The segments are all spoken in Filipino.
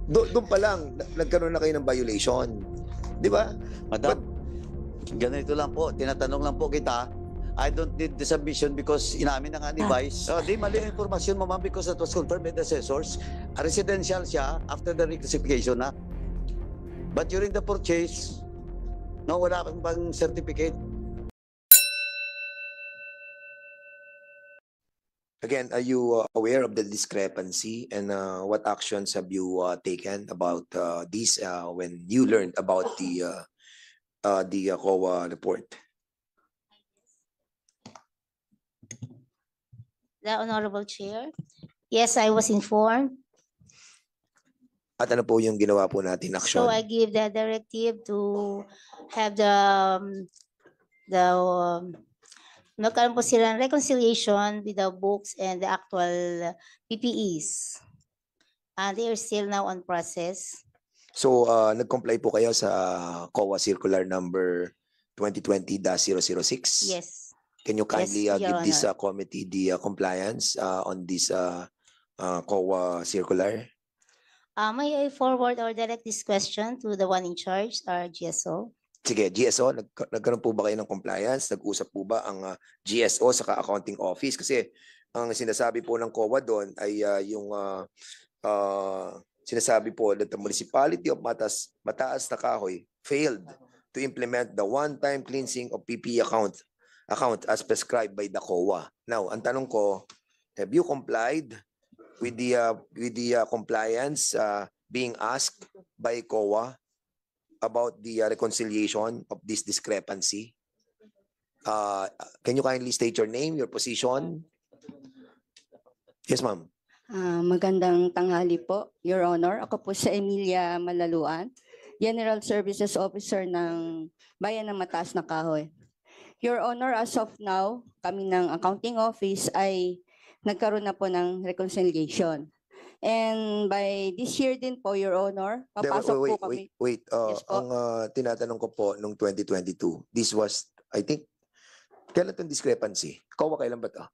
Doon pa lang, nagkaroon na kayo ng violation. Di ba? Madam, ganito lang po, tinatanong lang po kita. I don't need the submission because inamin na nga ni Vice. Di mali ang informasyon mo, ma'am, because that was confirmed by the assessors. Residential siya after the reclassification na. But during the purchase, no, wala kang bang certificate. Again, are you aware of the discrepancy and what actions have you taken about this when you learned about the COA report? The Honorable Chair. Yes, I was informed. At ano po yung ginawa po natin action? So I give the directive to have magkaroon po sila ng reconciliation with the books and the actual PPEs. And they are still now on process. So nag-comply po kayo sa COA Circular number 2020-006? Yes. Can you kindly Yes, Your give this Honor. committee the compliance on this COA circular? May I forward or direct this question to the one in charge, our GSO? Sige, GSO, nagkaroon po ba kayo ng compliance? Nag-usap po ba ang GSO sa accounting office? Kasi ang sinasabi po ng COA doon ay yung sinasabi po that the municipality of Mataas na Kahoy failed to implement the one-time cleansing of PPE account as prescribed by the COA. Now, ang tanong ko, have you complied with the compliance being asked by COA about the reconciliation of this discrepancy? Can you kindly state your name, your position? Yes, ma'am. Magandang tanghali po, Your Honor. Ako po si Emilia Malaluan, General Services Officer ng Bayan ng Mataas na Kahoy. Your Honor, as of now, kami ng accounting office ay nagkaroon na po ng reconciliation. And by this year din po, Your Honor, papasok po kami. Wait. Yes po. Ang tinatanong ko po nung 2022, this was, I think, kailan itong discrepancy? COA kailan ba ito?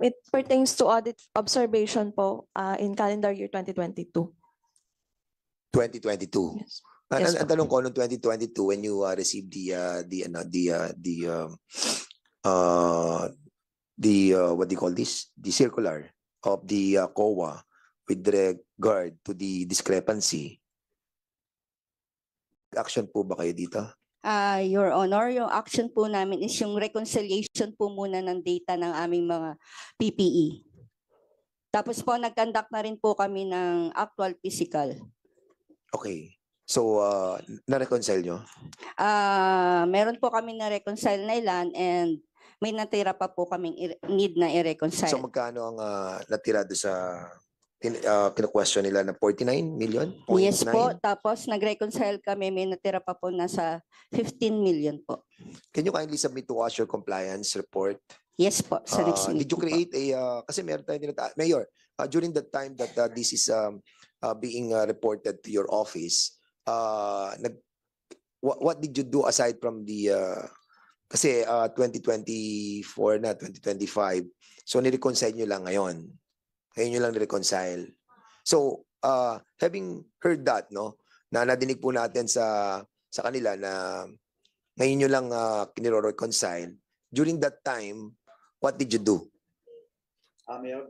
It pertains to audit observation po in calendar year 2022. 2022. Yes. Ang Yes, po. tanong ko nung 2022 when you received what do you call this? The circular of the COA with regard to the discrepancy. Action po ba kayo dito? Your Honor, yung action po namin is yung reconciliation po muna ng data ng aming mga PPE. Tapos po, nag-conduct na rin po kami ng actual physical. Okay. So, na-reconcile nyo? Meron po kami na reconcile na ilan and may natira pa po kaming need na i-reconcile. So, magkano ang natira doon sa kinu-question nila na 49 million? Yes 0.9? po, tapos nag-reconcile kami, may natira pa po nasa 15 million po. Can you kindly submit to us your compliance report? Yes po, sa next Did you meeting po. create kasi meron tayong Mayor, during the time that this is being reported to your office, what did you do aside from the, kasi 2024 na, 2025, so nireconcile nyo lang ngayon. Ngayon nyo lang nireconcile. So, having heard that, no, na nadinig po natin sa kanila na ngayon nyo lang kiniro-reconcile, during that time, what did you do? Mayor,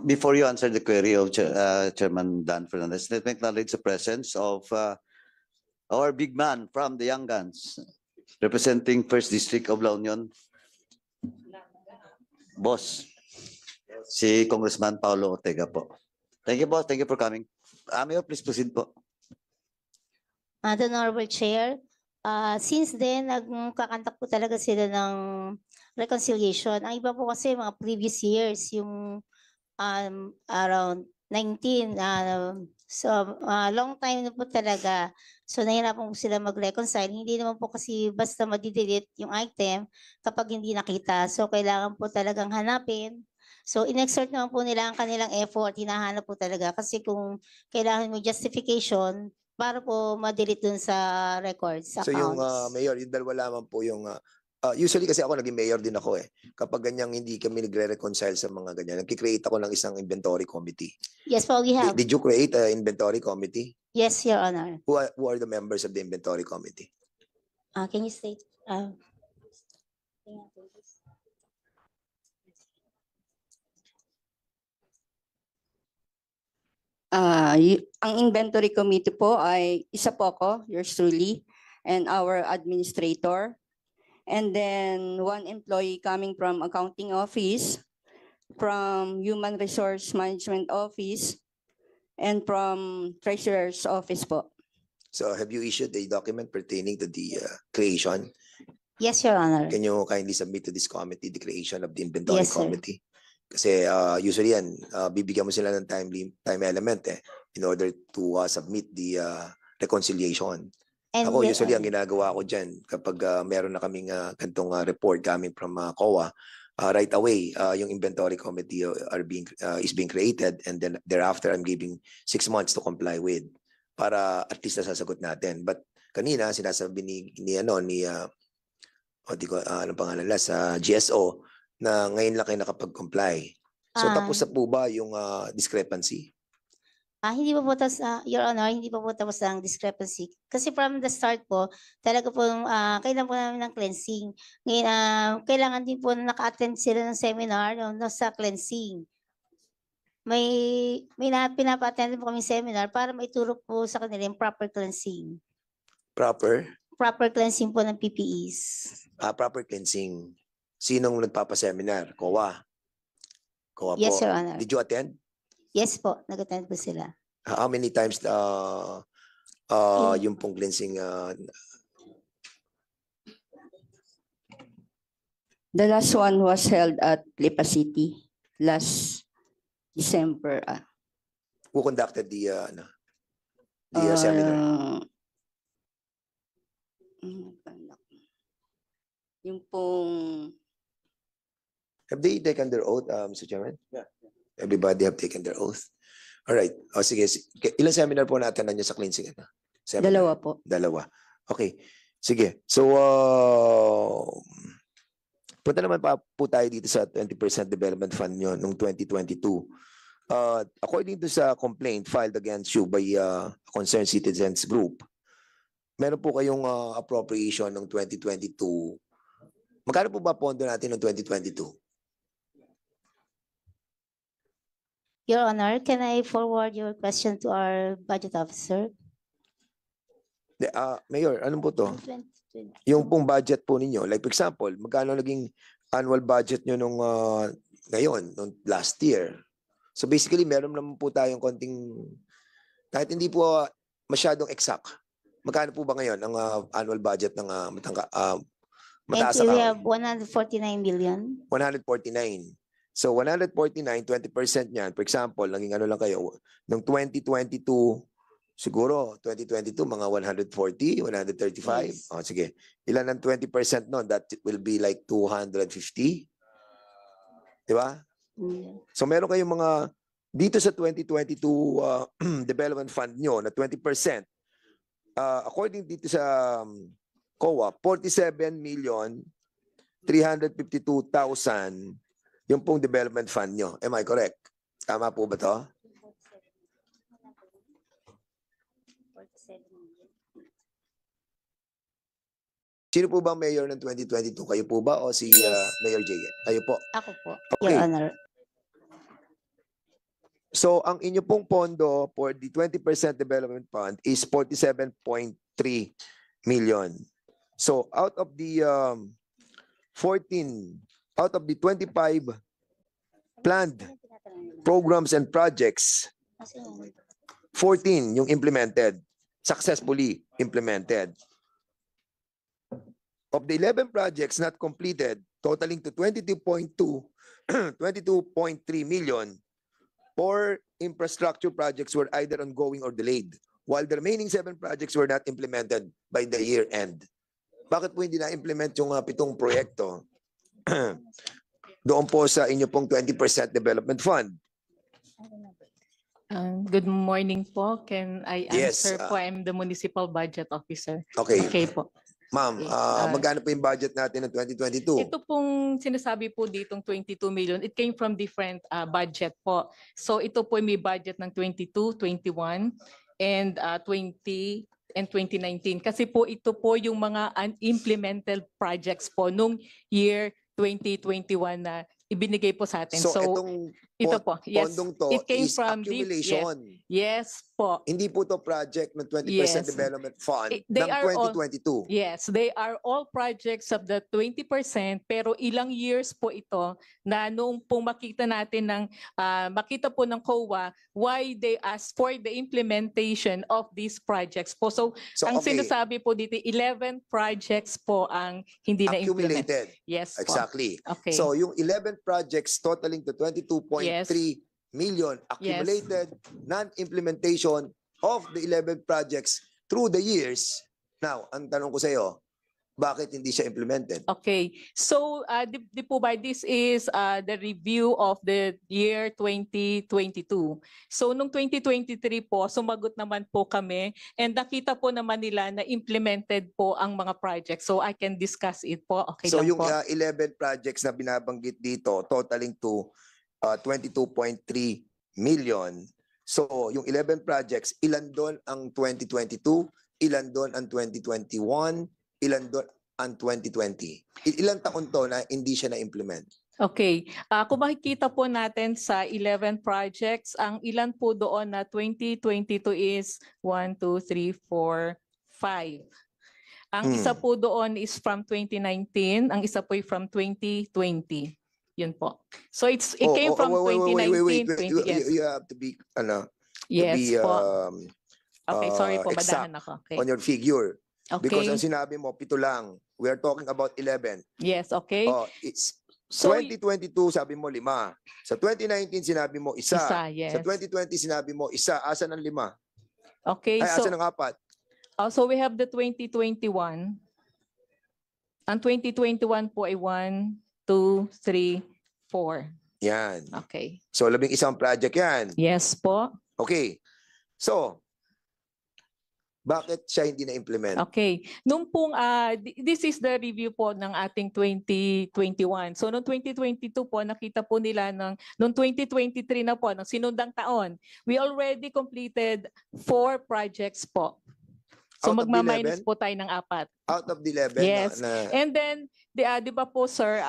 before you answer the query of Chairman Dan Fernandez, let me acknowledge the presence of our big man from the Young Guns, representing 1st District of La Union, Boss, si Congressman Paulo Ortega po. Thank you, boss. Thank you for coming. Mayor, please proceed po. The Honorable Chair, since then, nagkakantak po talaga sila ng reconciliation. Ang iba po kasi mga previous years, yung around 19, long time na po talaga. So nahirapan po sila mag-reconcile. Hindi naman po kasi basta madidelete yung item kapag hindi nakita. So kailangan po talagang hanapin. So in-exert naman po nila ang kanilang effort, hinahanap po talaga. Kasi kung kailangan mo justification, para po ma-delete dun sa records, So yung accounts. mayor, yung dalawa lamang po yung usually kasi ako naging mayor din ako eh. Kapag ganyang hindi kami nagre-reconcile sa mga ganyan, nagki-create ako ng isang inventory committee. Yes po, we have. Did you create an inventory committee? Yes, Your Honor. Who are the members of the inventory committee? Can you state? Ang inventory committee po ay isa po ako, yours truly, and our administrator. And then one employee coming from accounting office, from human resource management office, and from treasurer's office po. So have you issued a document pertaining to the creation? Yes, Your Honor. Can you kindly submit to this committee the creation of the inventory Yes, sir. committee? Kasi usually yan, bibigyan mo sila ng time element in order to submit the reconciliation. And Ako the- usually ang ginagawa ko dyan kapag meron na kaming kantong report coming from COA, right away yung inventory committee is being created, and then thereafter I'm giving 6 months to comply with para at least nasasagot natin. But kanina sinasabi di ko anong pangalan nila sa GSO na ngayon lang kayo nakapag-comply. So tapos na po ba yung discrepancy? Hindi pa po tapos, Your Honor, hindi pa po tapos ang discrepancy. Kasi from the start po, talaga po, kailangan po namin ng cleansing. Ngayon, kailangan din po na naka-attend sila ng seminar no, sa cleansing. May pinapa-attend po kami seminar para maituro po sa kanila yung proper cleansing. Proper Cleansing po ng PPEs. proper cleansing. Sinong nagpapa-seminar? COA. COA Yes, po. Your Honor. Did you attend? Yes po, nag-attend po sila. How many times yung pong cleansing The last one was held at Lipa City last December. who conducted the seminar? Yung pong Have they taken their oath, Mr. Chairman? Yeah. Everybody have taken their oath. All right. O sige, ilang seminar po natin nandiyan sa cleansing? Seminar? dalawa po. Dalawa. Okay. Sige. So, punta naman pa po tayo dito sa 20% development fund nyo noong 2022. According to sa complaint filed against you by Concerned Citizens Group, meron po kayong appropriation noong 2022. Magkano po ba pondo natin noong 2022? Your Honor, can I forward your question to our budget officer? Mayor, anong po to? 2022. Yung pong budget po ninyo, like for example, magkano naging annual budget nyo nung nung last year? So basically, meron naman po tayong konting, kahit hindi po masyadong exact, magkano po ba ngayon ang annual budget ng mataas And we na have 149 billion. 149. So 149, 20% niyan. For example, naging ano lang kayo, noong 2022, siguro 2022, mga 140, 135. Yes. O sige, ilan ang 20% noon? That will be like 250. Di ba? So meron kayong mga, dito sa 2022 development fund nyo na 20%, according dito sa COA, 47,352,000 yung pong development fund nyo. Am I correct? Tama po ba to? Sino po ba ang mayor ng 2022? Kayo po ba o si Yes. Mayor Jay? Kayo po. Ako po, Okay. Your Honor. So, ang inyo pong pondo for the 20% development fund is 47.3 million. So, out of the 25 planned programs and projects, 14 yung implemented, successfully implemented. Of the 11 projects not completed, totaling to 22.3 million, 4 infrastructure projects were either ongoing or delayed, while the remaining 7 projects were not implemented by the year end. Bakit po hindi na-implement yung 7 proyekto? Doon po sa inyo pong 20% development fund. Good morning po. Can I Yes, answer po? I'm the Municipal Budget Officer. Okay. Okay po. Ma'am, Okay, magkano po yung budget natin ng 2022? Ito pong sinasabi po ditong 22 million, it came from different budget po. So ito po may budget ng 22, 21, and 20 and 2019. Kasi po ito po yung mga unimplemented projects po nung year 2021 na ibinigay po sa atin. So, So itong ito po, yes. pondong to It came is from accumulation. Yes po. Hindi po to project ng 20% Yes. development fund They ng are all- 2022. Yes, they are all projects of the 20%, pero ilang years po ito na noong pong makita natin makita po ng COA why they asked for the implementation of these projects po. So So, ang okay, sinasabi po dito 11 projects po ang hindi na implement. accumulated. Yes po. Exactly. Okay. So, yung 11 projects totaling to 22.3 Yes. million accumulated non-implementation of the 11 projects through the years. Now, ang tanong ko sa iyo, bakit hindi siya implemented? Okay. So, di po ba, this is the review of the year 2022. So, nung 2023 po, sumagot naman po kami and nakita po naman nila na implemented po ang mga projects. So, I can discuss it po. Okay So, lang yung po. 11 projects na binabanggit dito, totaling to 22.3 million. So, yung 11 projects, ilan doon ang 2022, ilan doon ang 2021, ilan doon ang 2020. Ilang taon to na hindi siya na-implement? Okay. Kung makikita po natin sa 11 projects, ang ilan po doon na 2022 is 1, 2, 3, 4, 5. Ang isa po doon is from 2019, ang isa po ay from 2020. Yun po. So it came from 2019, 20, yes. You have to be, Yes to be po. Okay, sorry po, exact madahan ako. Okay. on your figure. Because Okay. ang sinabi mo, 7 lang. We are talking about 11. Yes, okay. It's So 2022, sabi mo 5. Sa 2019, sinabi mo isa. yes. Sa 2020, sinabi mo isa. Asan ang 5? Okay, Ay, so asan ang 4? so we have the 2021. Ang 2021 po ay 1, 2, 3, 4. Yan. Okay. So, 11 project yan. Yes po. Okay. So, bakit siya hindi na-implement? Okay. Nung pong, this is the review po ng ating 2021. So, noong 2022 po, nakita po nila noong 2023 na po, ng sinundang taon, we already completed 4 projects po. So, Out of the magmaminus 11? po tayo ng 4. Out of the 11 Yes. na And then, di ba po sir,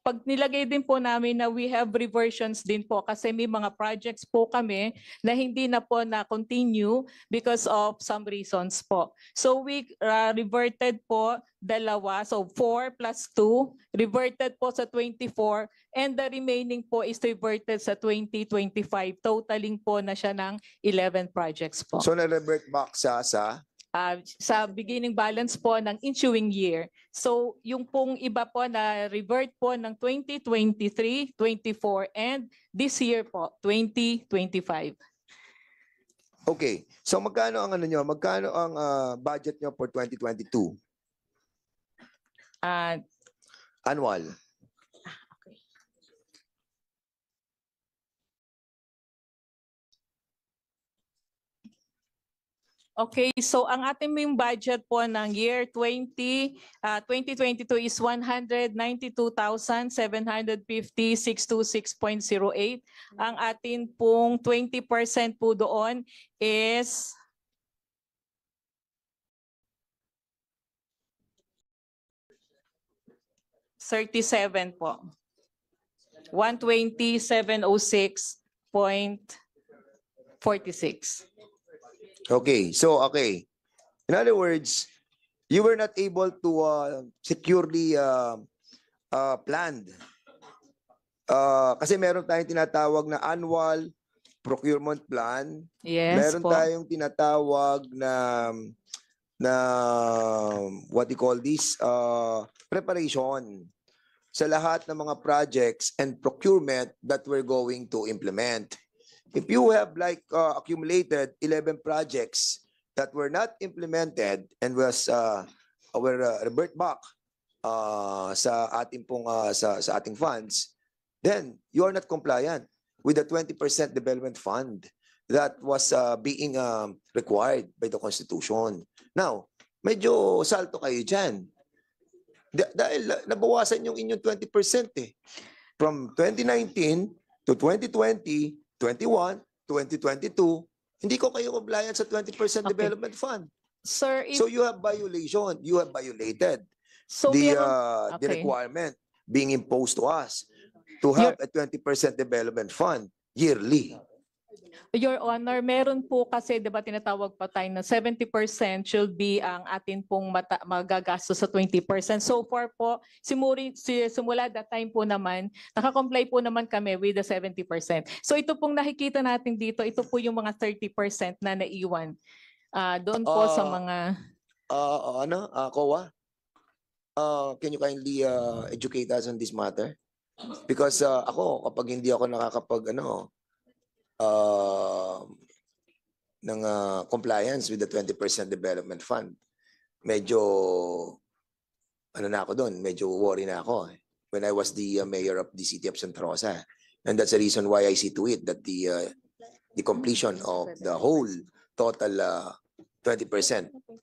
pag nilagay din po namin na we have reversions din po kasi may mga projects po kami na hindi na po na-continue because of some reasons po. So we reverted po 2, so 4 plus 2, reverted po sa 24 and the remaining po is reverted sa 2025. Totaling po na siya ng 11 projects po. so na-revert back sa Sa beginning balance po ng ensuing year. So yung pong iba po na revert po ng 2023, 24 and this year po 2025. Okay. So magkano ang magkano ang budget nyo for 2022? Annual. Okay, so ang ating main budget po ng year 2022 is 192,750,626.08. Ang atin pong 20% po doon is $37 po. 12706.46. Okay. So, okay. In other words, you were not able to securely planned. Kasi meron tayong tinatawag na annual procurement plan. Yes Meron po. tayong tinatawag na what you call this preparation sa lahat ng mga projects and procurement that we're going to implement. If you have accumulated 11 projects that were not implemented and were revert back sa ating pong sa ating funds, then you are not compliant with the 20% development fund that was being required by the Constitution. Now, medyo salto kayo dyan. Dahil nabawasan yung inyong 20% eh. From 2019 to 2020, 21, 2022, hindi ko kayo compliant sa 20% Okay. development fund. Sir, if, So you have violation. You have violated so the meron- the okay. requirement being imposed to us to have a 20% development fund yearly. Your Honor, meron po kasi, di ba tinatawag pa tayo na 70% should be ang atin pong magagastos sa 20%. So far po, simula that time po naman, nakakomply po naman kami with the 70%. So ito pong nakikita natin dito, ito po yung mga 30% na naiwan. Doon po sa mga... COA, can you kindly educate us on this matter? Because ako, kapag hindi ako nakakapag ng compliance with the 20% development fund, medyo na ako doon, medyo worry na ako when I was the mayor of the city of Santa Rosa. And that's the reason why I see to it that the completion of the whole total 20%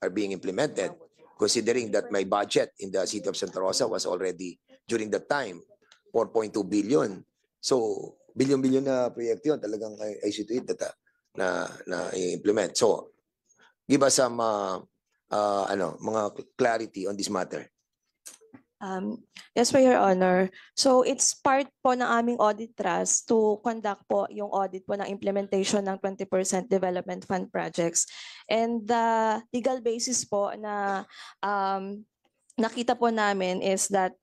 are being implemented, considering that my budget in the city of Santa Rosa was already during that time 4.2 billion. So billion na proyekto yun, talagang I see to it that na implement. So give us some mga clarity on this matter. Yes, for Your Honor. So it's part po ng aming audit trust to conduct po yung audit po ng implementation ng 20% development fund projects. And the legal basis po na nakita po namin is that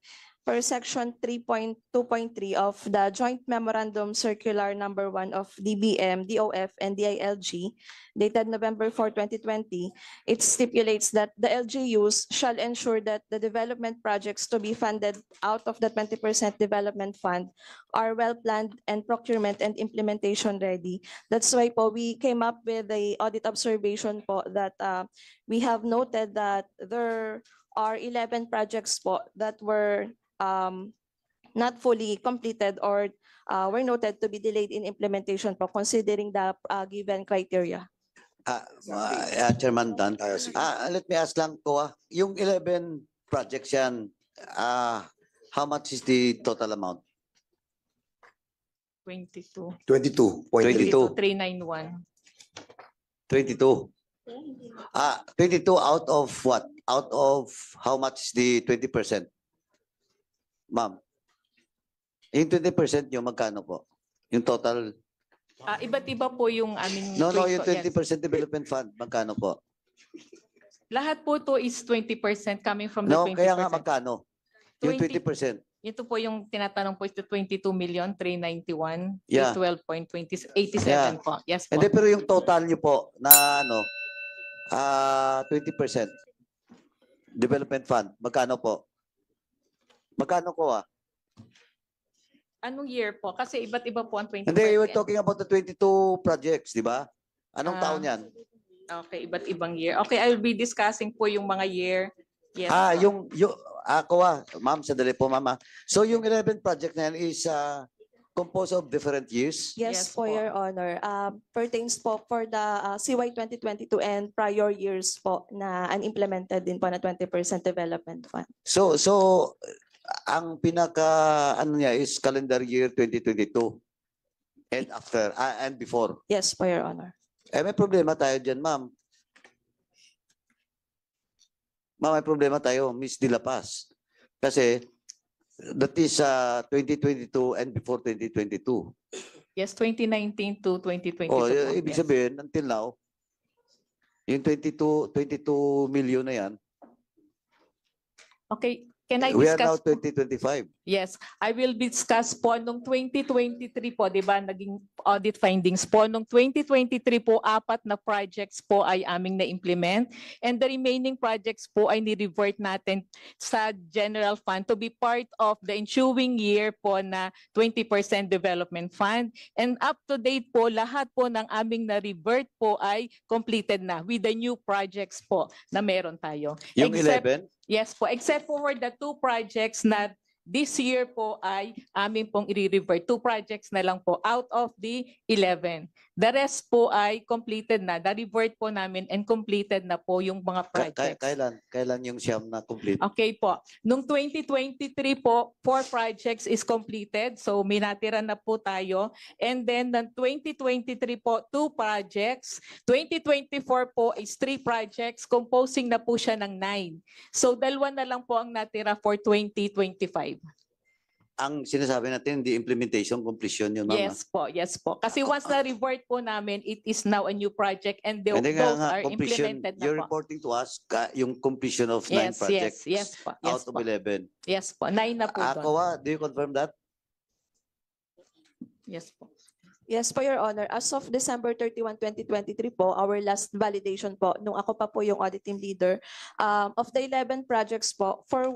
per section 3.2.3 of the Joint Memorandum Circular Number 1 of DBM, DOF, and DILG, dated November 4, 2020, it stipulates that the LGUs shall ensure that the development projects to be funded out of the 20% development fund are well planned and procurement and implementation ready. That's why po we came up with the audit observation po that we have noted that there are 11 projects po that were not fully completed or were noted to be delayed in implementation po considering the given criteria. Chairman Dan, Sige. let me ask lang ko, yung 11 projects yan, how much is the total amount? 22. 22.3. 391. 22. 22 out of what? Out of how much is the 20%? Ma'am, yung 20% nyo, magkano po? Yung total? Iba't iba po yung aming... No, yes. yung 20% development fund, magkano po? Lahat po to is 20% coming from the No, 20%. kaya nga magkano? Yung 20. 20%. Ito po yung tinatanong po, ito 22,391,000 Yeah. 12.87 Yeah. po. Yes po. Hindi, pero yung total nyo po na 20% development fund, magkano po? Magkano ko Anong year po? Kasi iba't iba po ang 20%. Hindi, we're talking about the 22 projects, di ba? Anong taon yan? Okay, iba't ibang year. Okay, I will be discussing po yung mga year. Yes. po. Ako ma'am, sandali po mama. So yung 11 project na yan is composed of different years? Yes Yes, for po. Your Honor. Pertains po for the CY 2022 and prior years po na unimplemented din po na 20% development fund. So ang pinaka niya is calendar year 2022 and after and before. Yes, for Your Honor. May problema tayo diyan, ma'am. Ma'am, may problema tayo, Miss De La Paz. Kasi that is 2022 and before 2022. Yes, 2019 to 2022 Oh, po. ibig Yes. sabihin until now yung 22 million na yan, Okay, can I we are now discuss? 2025. Yes, I will discuss po nung 2023 po, di ba, naging audit findings po. Nung 2023 po, 4 na projects po ay aming na-implement. And the remaining projects po ay ni-revert natin sa general fund to be part of the ensuing year po na 20% development fund. And up to date po, lahat po ng aming na-revert po ay completed na with the new projects po na meron tayo. Yung Except- 11, Yes po, except for the 2 projects na this year po ay amin pong i-revert. 2 projects na lang po out of the 11. The rest po ay completed na. Na-revert po namin and completed na po yung mga projects. Kailan yung siyam na complete? Okay po. Nung 2023 po, 4 projects is completed. So may natira na po tayo. And then ng 2023 po, 2 projects. 2024 po is 3 projects. Composing na po siya ng 9. So 2 na lang po ang natira for 2025. Ang sinasabi natin, the implementation, completion yun, ma'am. Yes po. Kasi once na-revert po namin, it is now a new project and those Hindi nga, are completion, implemented you're na po. reporting to us yung completion of 9 projects Yes po. out of 11. Yes po. 9 na po doon. Akawa, do you confirm that? Yes po. Yes po, Your Honor. As of December 31, 2023 po, our last validation po, nung ako pa po yung audit team leader, of the 11 projects po, 4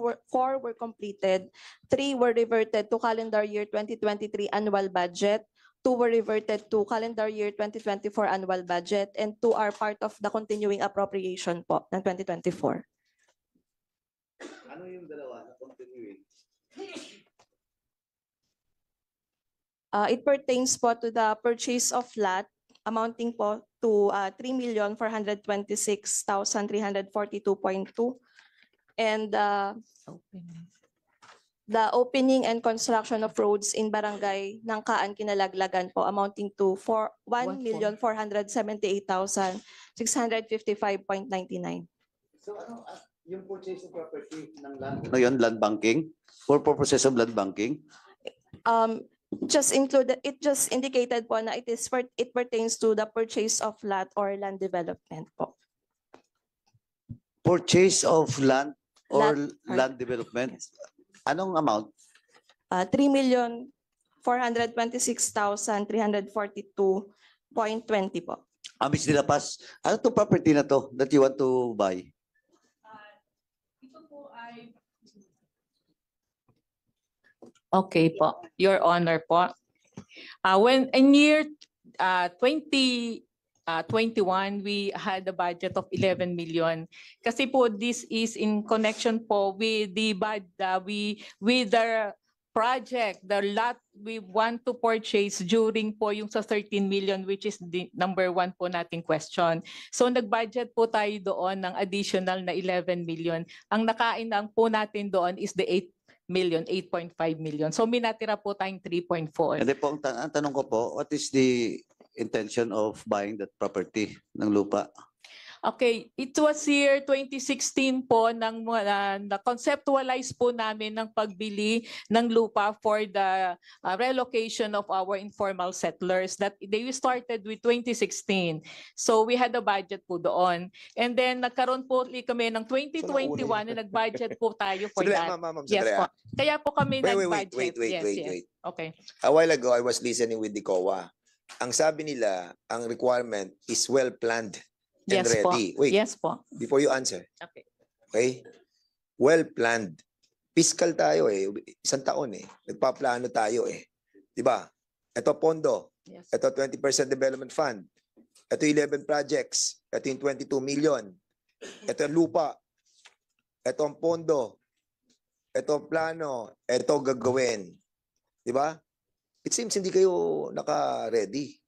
were completed, 3 were reverted to calendar year 2023 annual budget, 2 were reverted to calendar year 2024 annual budget, and 2 are part of the continuing appropriation po ng 2024. Ano yung dalawa na continuing? It pertains po to the purchase of lot amounting po to 3,426,342.2 and the opening and construction of roads in barangay Nangkaan Kinalaglagan po amounting to 1,478,655.99. So ano, yung purchase of property ng land? Ano yun, land banking? For purposes of land banking? Just indicated po na it pertains to the purchase of lot or land development po. Purchase of land or Land- land development? Yes. Anong amount? 3,426,342.20 po. Amis nila pas. Ano to property na to that you want to buy? Ito po ay okay po, Your Honor po. When in year 2021, we had a budget of 11 million. Kasi po this is in connection po with the with the project, the lot we want to purchase during po yung sa 13 million which is the number 1 po nating question. So nag-budget po tayo doon ng additional na 11 million. Ang nakain lang po natin doon is the 8.5 million. So may natira po tayong 3.4. Hindi po, ang tanong ko po, what is the intention of buying that property ng lupa? Okay, it was year 2016 po nang na-conceptualize po namin ng pagbili ng lupa for the relocation of our informal settlers that they started with 2016. So we had a budget po doon. And then nagkaroon po ulit kami ng 2021 na nag-budget po tayo for Sandali, that. ma'am, Yes sandali, po. Kaya po kami nag-budget. Wait. Okay. A while ago, I was listening with the COA. Ang sabi nila, ang requirement is well planned and Yes po. ready. Wait, Yes po. before you answer. Okay. Okay? Well planned. Fiscal tayo eh. Isang taon eh. Nagpaplano tayo eh. Di ba? Ito pondo. Yes. Ito 20% development fund. Ito 11 projects. Ito yung 22 million. Ito ang lupa. Ito ang pondo. Ito ang plano. Ito gagawin. Di ba? It seems hindi kayo naka-ready.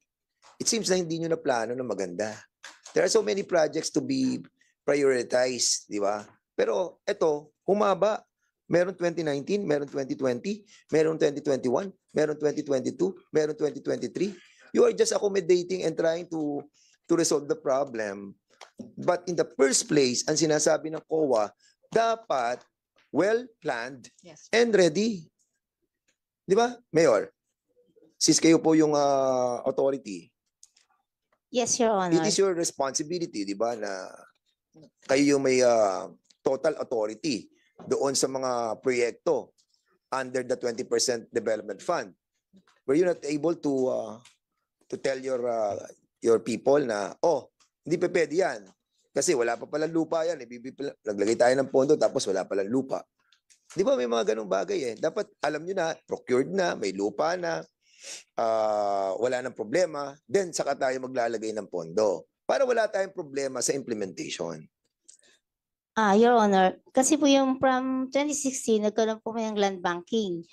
It seems na hindi nyo na plano na maganda. There are so many projects to be prioritized, di ba? Pero ito, humaba. Meron 2019, meron 2020, meron 2021, meron 2022, meron 2023. You are just accommodating and trying to resolve the problem. But in the first place, ang sinasabi ng COA, dapat well-planned Yes. and ready. Di ba, Mayor? Since kayo po yung authority, Yes, Your Honor. it is your responsibility, di ba, na kayo yung may total authority doon sa mga proyekto under the 20% development fund. Were you not able to tell your people na, oh, hindi pa pwede yan. Kasi wala pa palang lupa yan. Naglagay tayo ng pondo tapos wala palang lupa. Di ba may mga ganong bagay eh. Dapat alam nyo na, procured na, may lupa na, wala nang problema, then saka tayo maglalagay ng pondo para wala tayong problema sa implementation. Your Honor, kasi po yung from 2016, nagkaroon po may ng land banking.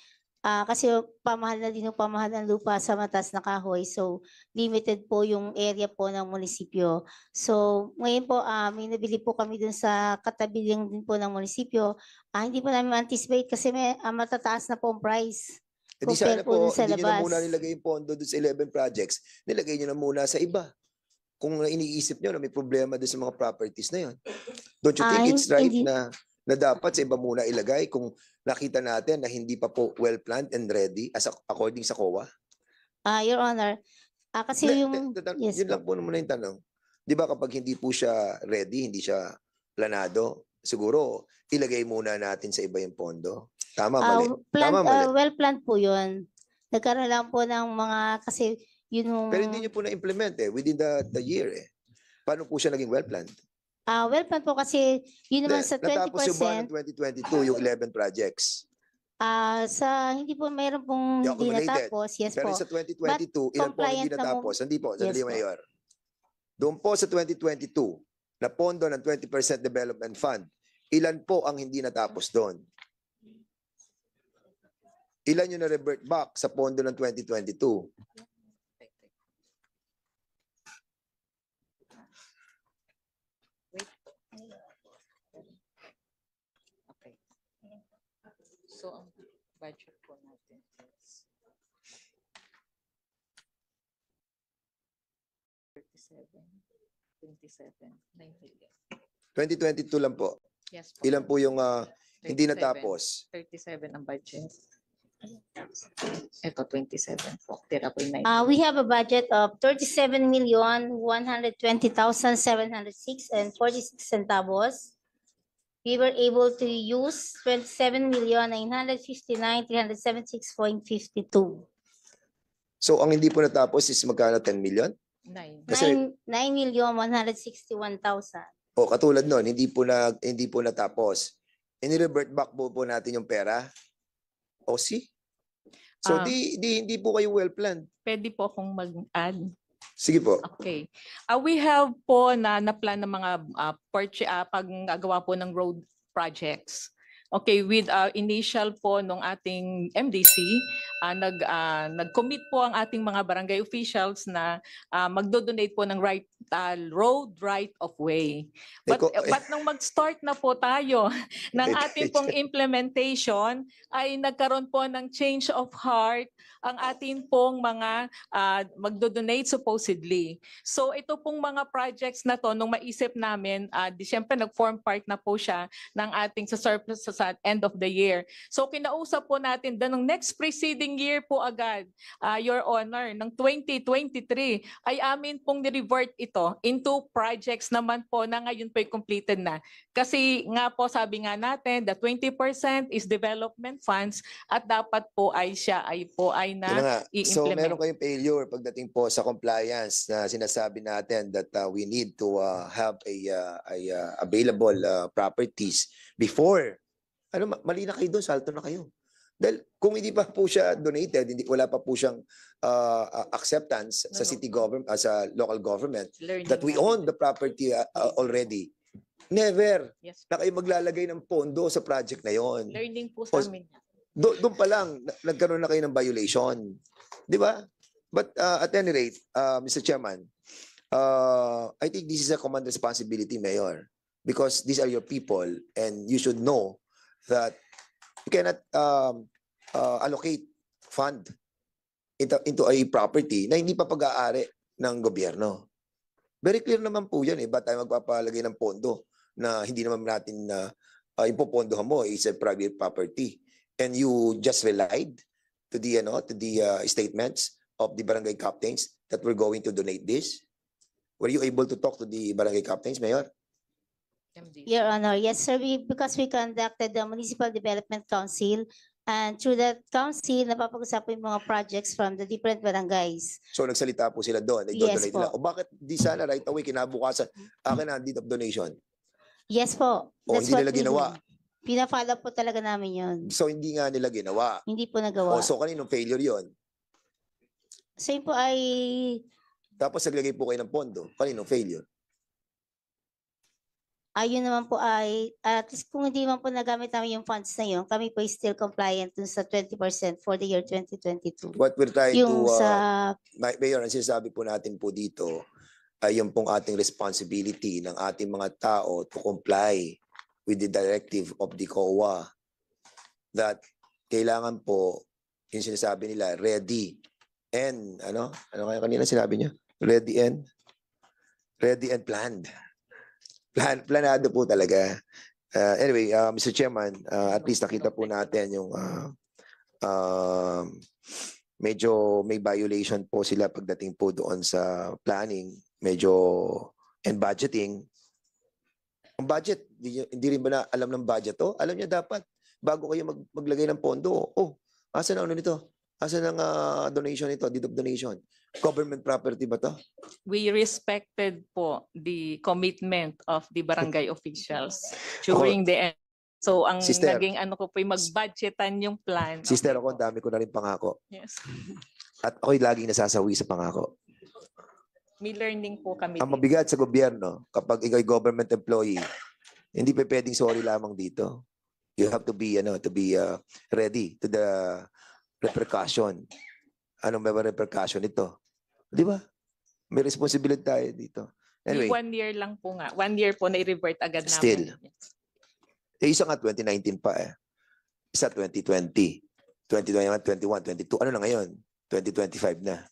Kasi pamahal na din yung pamahal ng lupa sa Matas na Kahoy. So, limited po yung area po ng munisipyo. So, ngayon po, may nabili po kami dun sa katabi lang din po ng munisipyo. Hindi po namin anticipate kasi may matataas na po ang price. Hindi Compare sana po dun po, sa hindi nyo na muna labas. nilagay yung pondo doon sa 11 projects. Nilagay nyo na muna sa iba. Kung iniisip nyo na may problema doon sa mga properties na yun. Don't you think it's right Hindi. na dapat sa iba muna ilagay kung nakita natin na hindi pa po well-planned and ready according sa COA? Your Honor, kasi yung... Yes Yun po. lang po naman yung tanong. Di ba kapag hindi po siya ready, hindi siya planado, siguro ilagay muna natin sa iba yung pondo. Tama, mali. Tama, mali. Well-planned po yun. Nagkaroon lang po ng mga... Kasi yun yung... Pero hindi niyo po na-implement within the year Paano po siya naging well-planned? Well-planned po kasi yun naman sa Natapos yung ba ng 20%. 2022, yung 11 projects? Hindi po mayroon pong Yung hindi accumulated. natapos. Yes Pero po. sa 2022, ilan po hindi compliant na mo- natapos? Hindi po, sandali Yes po. Mayor. Doon po sa 2022, na pondo ng 20% development fund, ilan po ang hindi natapos doon? Ilan yung na-revert back sa pondo ng 2022? Okay. So, ang budget po natin is 37, 27, 9 million. 2022 lang po. Yes po. Ilan po yung hindi 37. natapos? 37 ang budget. Ito, 27 po. Tira po yung 9. We have a budget of 37,120,706 and 46 centavos. We were able to use 27,959,376.52. So ang hindi po natapos is magkano? 10 million? 9. Kasi- 9,161,000. O katulad nun, hindi po natapos. Ini-revert back po natin yung pera. O see? So Ah. hindi po kayo well-planned. Pwede po akong mag-add. Sige po. Okay. We have po na plan ng mga paggagawa po ng road projects. Okay, with initial po nung ating MDC, nag-commit po ang ating mga barangay officials na magdo-donate po ng road right of way. But nung mag-start na po tayo ng ating pong implementation, ay nagkaroon po ng change of heart ang ating pong mga magdo-donate supposedly. So ito pong mga projects na to, nung maisip namin, siyempre nag-form part na po siya ng ating sa surplus sa end of the year. So kinausap po natin ng next preceding year po agad, Your Honor, ng 2023 ay amin pong ni-revert ito into projects naman po na ngayon po ay completed na. Kasi nga po sabi nga natin, the 20% is development funds at dapat po ay siya ay Yun na nga. So i-implement. meron kayong failure pagdating po sa compliance na sinasabi natin that we need to have a available properties before. Mali na kayo doon, salto na kayo. Dahil kung hindi pa po siya donated, wala pa po siyang acceptance sa city government, sa local government, Learning that we natin. own the property already. Never Yes. na kayo maglalagay ng pondo sa project na yon. Learning po sa O- amin. Doon pa lang, nagkaroon na kayo ng violation. Di ba? But at any rate, Mr. Chairman, I think this is a command responsibility, Mayor, because these are your people and you should know that you cannot allocate fund into a property na hindi pa pag-aari ng gobyerno. Very clear naman po yan Ba't tayo magpapalagay ng pondo na hindi naman natin ipopondohan mo is a private property. And you just relied to the statements of the barangay captains that we're going to donate this? Were you able to talk to the barangay captains, Mayor? MD. Your Honor, yes sir, because we conducted the Municipal Development Council and through that council, napapag-usapan yung mga projects from the different barangays. So nagsalita po sila doon, Yes nag-donate po. nila. O bakit di sana right away kinabukasan, akin na deed of donation? Yes po. O That's hindi what nila we ginawa. do. Pina-follow po talaga namin yun. So hindi nga nila ginawa. Hindi po nagawa. O so kaninong failure yon? So yun po ay Tapos naglagay po kayo ng pondo. Kaninong failure? Ayun naman po ay, at least kung hindi man po nagamit namin yung funds na yun, kami po is still compliant dun sa 20% for the year 2022. What we're trying Yung to, sa, Mayor, ang sinasabi po natin po dito ay yung pong ating responsibility ng ating mga tao to comply with the directive of the COA that kailangan po, yung sinasabi nila, ready and, ano kaya kanina sinabi niya? Ready and planned. Planado po talaga. Anyway, Mr. Chairman, at least nakita po natin yung medyo may violation po sila pagdating po doon sa planning, and budgeting. Ang budget, hindi rin ba na alam ng budget to? Alam niya dapat bago kayo maglagay ng pondo. Oh, asan ang ano nito? Asan ang donation nito? Deed of donation. Government property ba to? We respected po the commitment of the barangay officials during the end. So ang Sister. naging ano ko po yung mag-budgetan yung plan. Sister, Okay ako, ang po. dami ko na rin pangako. Yes. At ako'y laging nasasawi sa pangako. May learning po kami. Ang dito. mabigat sa gobyerno, kapag ikaw'y government employee, hindi pa pwedeng sorry lamang dito. You have to be ready to the repercussion. Anong may repercussion ito? Di ba? May responsibility tayo dito. May Anyway, 1 year lang po nga. 1 year po na-revert agad namin. Still. Yes. isa nga 2019 pa eh. Isa 2020. 2021, 21, 22. Ano na ngayon? 2025 na.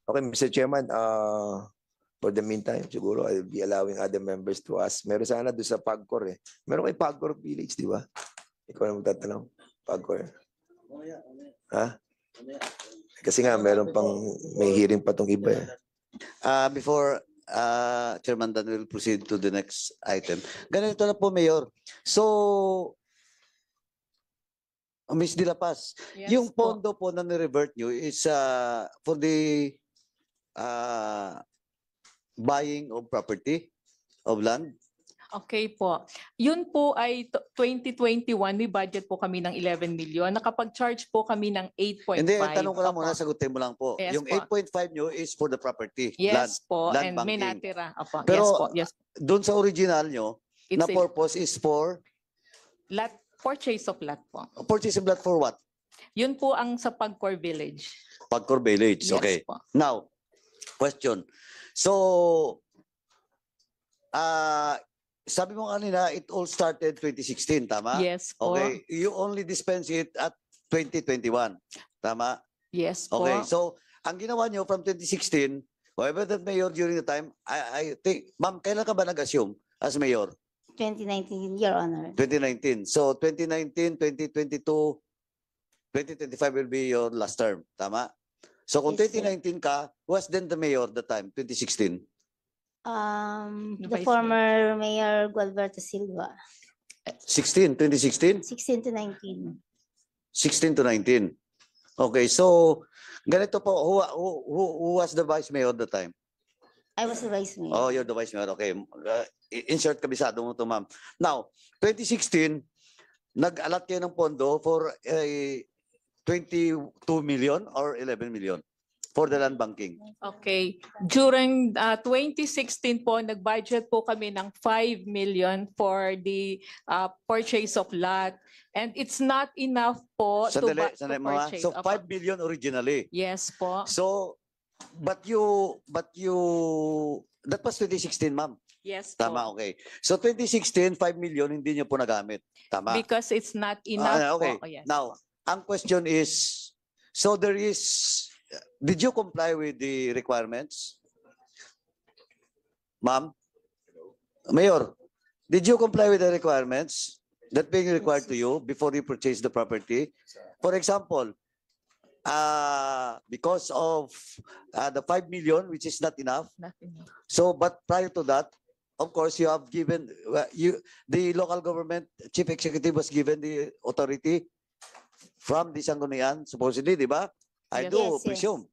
Okay, Mr. Chairman, for the meantime, siguro I'll be allowing other members to ask. Meron sana doon sa PAGCOR eh. Meron kay PAGCOR Village, di ba? Ikaw na magtatanong. PAGCOR. Ha? Kasi nga, meron pang, may hearing pa tong iba eh. Before Chairman Dan will proceed to the next item. Ganito na po, Mayor. So, Ms. De La Paz, Yes yung po. pondo po na ni-revert nyo is for the buying of property, of land? Okay po. Yun po ay 2021, may budget po kami ng 11 million. Nakapag-charge po kami ng 8.5. Hindi, tanong ko lang Opo. muna, sagutin mo lang po. Yes Yung po. 8.5 nyo is for the property, land. Yes po. land And may banking. natira. Opo. Pero, yes po. Yes. Doon sa original nyo, It's na a purpose is for lot, purchase of lot po. purchase of land for what? Yun po ang sa Pagcor Village. Pagcor Village. Yes Okay. po. Now, question. So, sabi mo kanina, it all started 2016, tama? Yes po. Okay. You only dispense it at 2021. Tama? Yes po. Okay. So, ang ginawa nyo from 2016, whoever the mayor during the time, I think, ma'am, kailan ka ba nag-assume as mayor? 2019, Your Honor. 2019. So, 2019, 2022, 2025 will be your last term. Tama? So, kung Yes, sir. 2019 ka, who was then the mayor that time, 2016? The Vice former Mayor Gualberto Silva, 2016? 16 to 19. 16 to 19. Okay, so ganito po, who was the vice mayor at the time? I was the vice mayor. Oh, you're the vice mayor. Okay. Insert kabisado mo to, ma'am. Now, 2016, nag-alat kayo ng pondo for 22 million or 11 million for the land banking. Okay. During 2016 po, nag-budget po kami ng 5 million for the purchase of lot. And it's not enough po to Sandali, mama. purchase. So Opo. 5 million originally. Yes po. So, but you, that was 2016, ma'am. Yes po. Tama, okay. So 2016, 5 million hindi niyo po nagamit. Tama. Because it's not enough Okay. po. Yes. Now, ang question is, so did you comply with the requirements? Ma'am? Mayor, did you comply with the requirements that being required to you before you purchase the property? For example, because of the 5 million, which is not enough. Not enough. So, but prior to that, of course, you have given, the local government chief executive was given the authority from the Sangguniang, supposedly, di ba? I Yes. do Yes, yes. presume.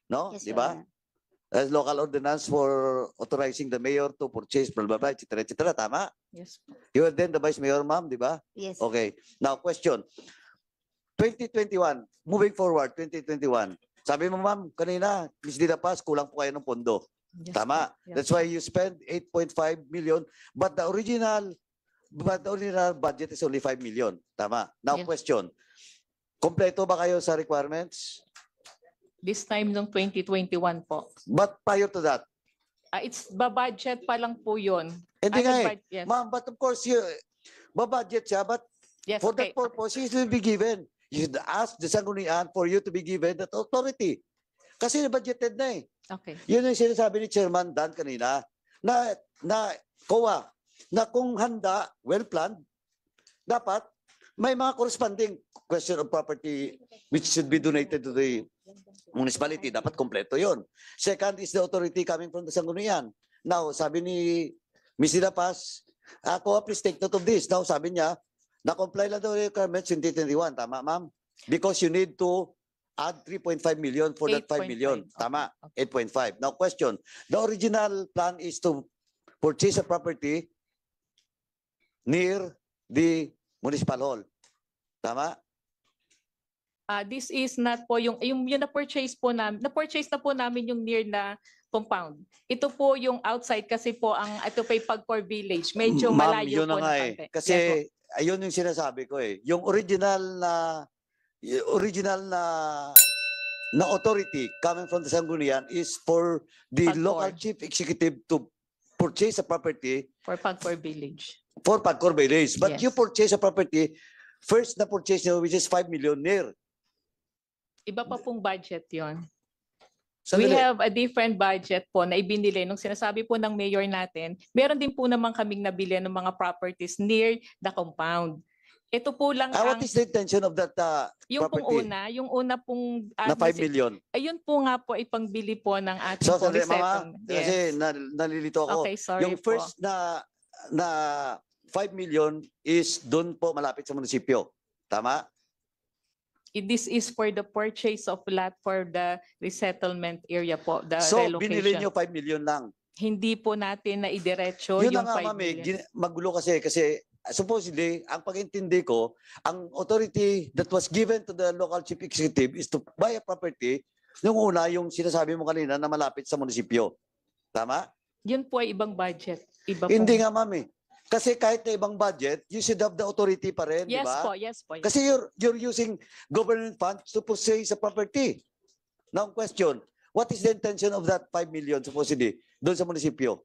No? Yes, Di Your ba? Honor. As local ordinance for authorizing the mayor to purchase, blah, blah, blah, et cetera, tama? Yes po. You were then the vice mayor, ma'am, di ba? Yes. Okay. Now, question. 2021, moving forward, 2021. Sabi mo, ma'am, kanina, Ms. De La Paz, kulang po kayo ng pondo. Yes Tama. po. Yes That's po. why you spend 8.5 million, but the original budget is only 5 million. Tama. Now Yes. question. Kompleto ba kayo sa requirements? This time nung 2021 po. But prior to that, It's budget pa lang po yun. hindi nga eh. Yes. Ma'am, but of course, babudget siya, but Yes, for okay. that purpose, it will be given. You should ask the Sanggunian for you to be given that authority. Kasi budgeted na eh. Okay. Yun yung sinasabi ni Chairman Dan kanina, na COA, na kung handa, well-planned, dapat may mga corresponding question of property which should be donated to the municipality. Dapat kompleto yon. Second is the authority coming from the Sanggunian. Now, sabi ni Ms. De La Paz, COA, please take note of this. Now, sabi niya, na-comply lang daw yung requirements in 2021. Tama, ma'am? Because you need to add 3.5 million for that 5 million. 8.5. Tama, Okay. 8.5. Now, question. The original plan is to purchase a property near the municipal hall. Tama? This is not po yung na-purchase po namin. Na-purchase na po namin yung near na compound. Ito po yung outside kasi po ito pa yung Pagcor Village. Medyo Ma'am, malayo yun na po nga ng eh. konti. Kasi Yes po. ayun yung sinasabi ko eh. Yung original na authority coming from the Sanggunian is for the Pagcor. local chief executive to purchase a property For Pagcor Village. for Pagcor Village. But Yes. you purchase a property, first na purchase nyo, which is 5 million near. Iba pa pong budget yon. Sandali. We have a different budget po na ibinili nung sinasabi po ng mayor natin. Meron din po naman kaming nabili ng mga properties near the compound. Ito po lang What is the intention of that yung property? yung una pong na 5 million? ayun po nga po ipangbili po ng ating So, po sandali, mama, resettlement. kasi nalilito ako. Okay, sorry Yung po. first na 5 million is doon po malapit sa munisipyo. Tama? This is for the purchase of lot for the resettlement area po, the So, relocation. binili nyo 5 million lang. Hindi po natin na idiretso Yun na yung nga, 5 ma'am, eh. million. Magulo kasi supposedly, ang pag-intindi ko, ang authority that was given to the local chief executive is to buy a property, yung una, yung sinasabi mo kanina na malapit sa munisipyo. Tama? Yun po ay ibang budget. Iba po. Hindi nga, ma'am eh. Kasi kahit na ibang budget, you should have the authority pa rin, di Yes ba? po, yes po. Kasi you're using government funds to purchase a property. Now, question, what is the intention of that 5 million supposedly doon sa munisipyo?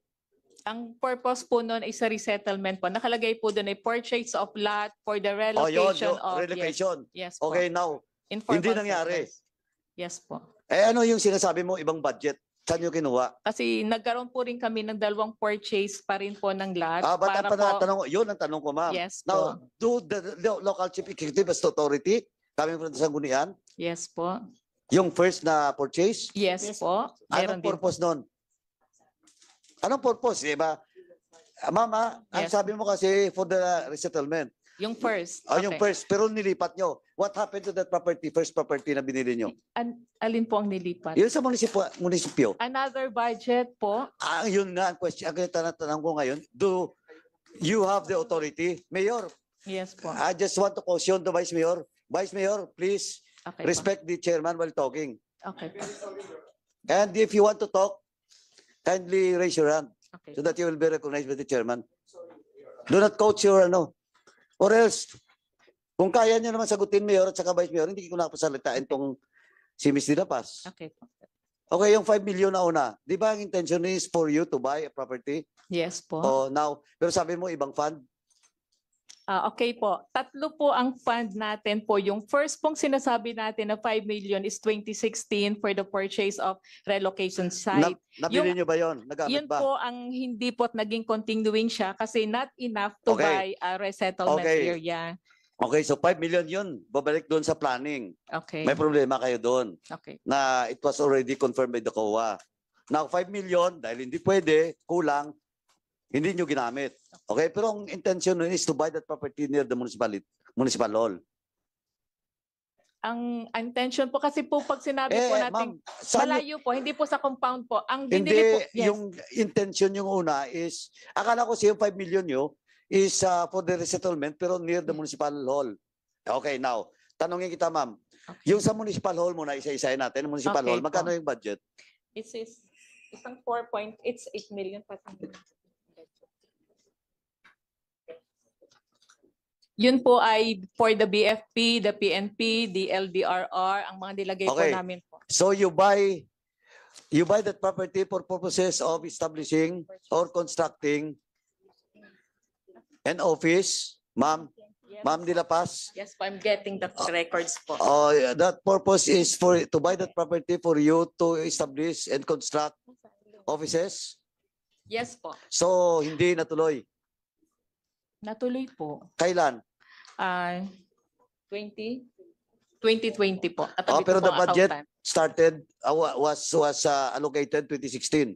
Ang purpose po noon ay sa resettlement po. Nakalagay po doon ay purchase of lot for the O yun, relocation yung of relocation. Yes po. Okay, now, hindi Informal nangyari. settlers. Yes po. ano yung sinasabi mo ibang budget? Saan nyo kinuha? Kasi nagkaroon po rin kami ng 2 purchase pa rin po ng lot. But para ang po, tanong, yun ang tanong ko, ma'am. yes Now, po. do the local chief executive as authority coming from the Sanggunian, Yes po. yung first na purchase, Yes po. anong Meron din po. purpose nun? Anong purpose? Diba? Mama, ang Yes. sabi mo kasi for the resettlement. Yung first. Yung Okay. first, pero nilipat nyo. What happened to that property, first property na binili nyo? Alin po ang nilipat? Yun sa munisipyo. Another budget po. Yun nga ang question. Ang tinatanong ko ngayon, do you have the authority? Mayor, Yes po. I just want to caution the Vice Mayor. Vice Mayor, please Okay po. respect the chairman while talking. Okay po. And if you want to talk, kindly raise your hand Okay. so that you will be recognized by the chairman. Do not coach your or else, kung kaya niyo naman sagutin Mayor at saka Vice Mayor, hindi ko nakapasalitain tong si Ms. De La Paz. Okay po. Okay, yung 5 million na una, di ba ang intention is for you to buy a property? Yes po. Oh, now, pero sabi mo ibang fund? Okay po. 3 po ang fund natin po. Yung first pong sinasabi natin na 5 million is 2016 for the purchase of relocation site. Nabili niyo ba yon? Nagamit Yun ba? po ang hindi po naging continuing siya kasi not enough to Okay. buy a resettlement Okay. area. Okay, so 5 million yun. Babalik doon sa planning. Okay. May problema kayo doon Okay. na it was already confirmed by the COA. Now, 5 million, dahil hindi pwede, kulang, hindi nyo ginamit. Okay, pero ang intention nun is to buy that property near the municipal hall. Ang intention po kasi po pag sinabi po natin ma'am, saan malayo po, hindi po sa compound po. Ang hindi, binili po, yes. yung intention yung una is, akala ko siya yung 5 million nyo is for the resettlement pero near the municipal hall. Okay, now, tanongin kita ma'am, Okay. yung sa municipal hall muna, isa-isahin natin, municipal Okay hall, po. magkano yung budget? It is Isang 4 it's 8 million pa. Yun po ay for the BFP, the PNP, the LDRR, ang mga nilagay po Okay. namin po. So you buy that property for purposes of establishing or constructing an office, ma'am, Ma'am De La Paz. Yes, po, I'm getting the records po. That purpose is to buy that property for you to establish and construct offices. Yes po. So hindi natuloy. Natuloy po. Kailan? 2020 po. Katabi ko Pero po the ang budget accountant. started was allocated 2016.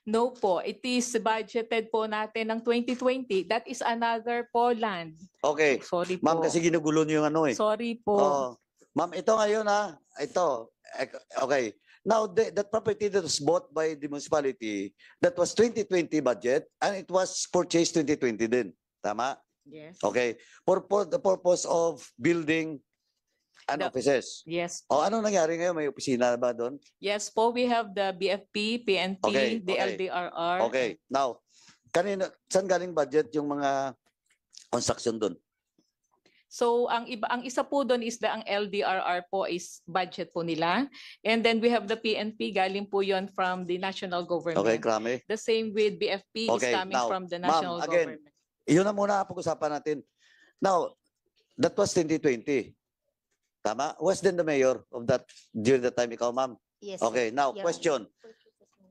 No po, it is budgeted po natin ng 2020. That is another po land. Okay. Sorry po. Ma'am, kasi ginugulo niyo yung ano eh. Sorry po. Ma'am, ito ngayon ha. Ito. Okay. Now, that property that was bought by the municipality, that was 2020 budget and it was purchased 2020 din. Tama? Yes. Okay. For the purpose of building and offices. Yes. Ano nangyari ngayon? May opisina ba doon? Yes po, we have the BFP, PNP, Okay, the okay. LDRR. Okay. Now, saan galing budget yung mga construction doon? So ang isa po doon is ang LDRR po is budget po nila. And then we have the PNP, galing po yon from the national government. Okay, krame. The same with BFP is Okay, coming now, from the ma'am, national again, government. Iyon na muna ang pag-usapan natin. Now, that was 2020. Tama? Was then the mayor of that during that time ikaw, ma'am? Yes. Okay, now Yeah. question.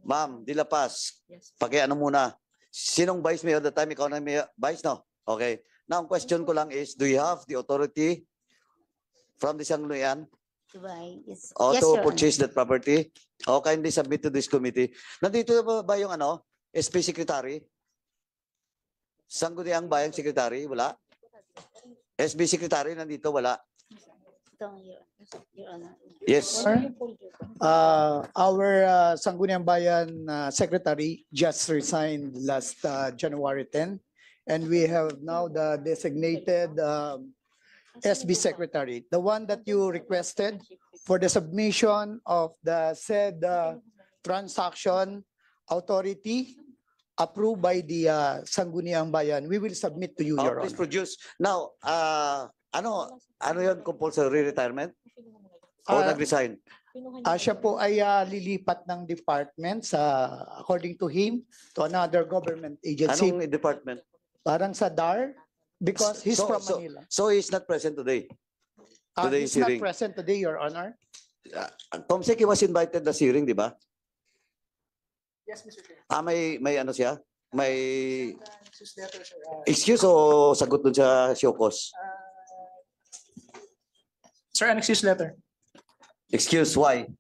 Ma'am De La Paz, Yes. ano muna? Sinong vice mayor that time ikaw na mayor? Vice, no? Okay. Now, ang question ko lang is, do you have the authority from the Sangguniang Dubai. Yes. or Yes, to Your Honor. purchase that property? O kindly submit to this committee. Nandito ba yung SP Secretary? Sangguniang Bayang Secretary? Wala? SB Secretary nandito? Wala? Ito, Your Honor. Yes. Our Sangguniang Bayan Secretary just resigned last January 10. And we have now the designated SB Secretary, the one that you requested for the submission of the said transaction authority approved by the Sangguniang Bayan. We will submit to you, Your Please Honor. produce. Now, ano yun, compulsory retirement? O nag-resign? Siya po ay lilipat ng department according to him to another government agency. Anong department? Parang sa DAR because he's from Manila. So he's not present today? Today's He's not hearing. present today, Your Honor. Comsec was invited na hearing, di ba? Yes, Mr. Chair. May ano siya? May excuse o sagot dun sa Siokos? Sir, an excuse letter Excuse, why?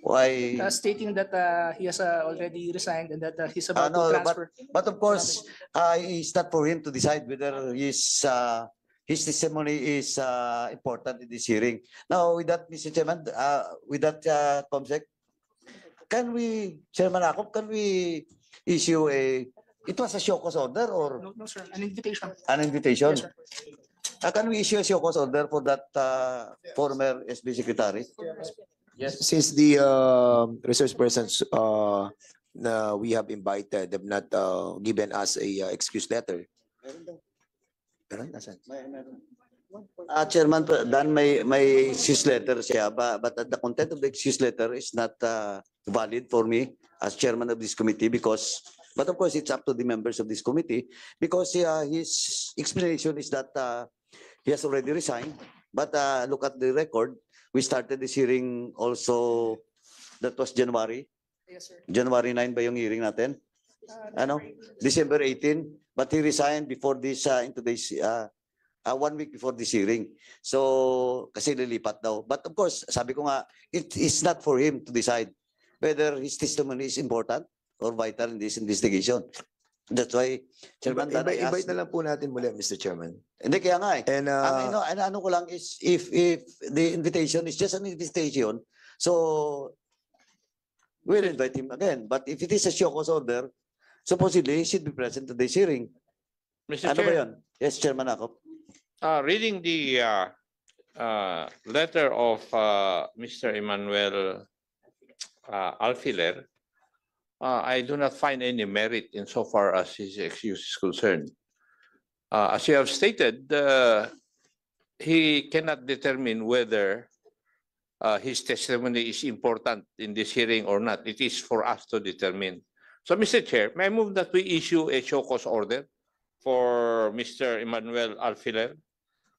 Why? stating that he has already resigned and that he's about no, to transfer. But of course, it's not for him to decide whether his testimony is important in this hearing. Now, with that, Mr. Chairman, with that, Comsec, Chairman Akop, can we issue it was a show cause order or No, sir, an invitation. an invitation? Yes, sir. Can we issue a show cause order for that former SB Secretary? Since the resource persons na we have invited have not given us a excuse letter. Meron? Nasaan? Chairman, Dan, may excuse letter siya, but the content of the excuse letter is not valid for me as chairman of this committee but of course, it's up to the members of this committee because his explanation is that he has already resigned. But look at the record. We started this hearing also, that was January. Yes, sir. January 9 ba yung hearing natin? December 18. But he resigned before this, in today's, 1 week before this hearing. So, kasi lilipat daw. But of course, sabi ko nga, it is not for him to decide whether his testimony is important or vital in this investigation. That's why, Chairman, that I Invite asked. na lang po natin muli, Mr. Chairman. Hindi, kaya nga eh. And Ano ko lang is if the invitation is just an invitation, so we'll invite him again. But if it is a show cause order, supposedly he should be present to this hearing. Mr. Ano ba Chair, yun? Yes, Chairman Akop. reading the letter of Mr. Emmanuel Alfiler, I do not find any merit insofar as his excuse is concerned. As you have stated, he cannot determine whether his testimony is important in this hearing or not. It is for us to determine. So, Mr. Chair, may I move that we issue a show cause order for Mr. Emmanuel Alfiler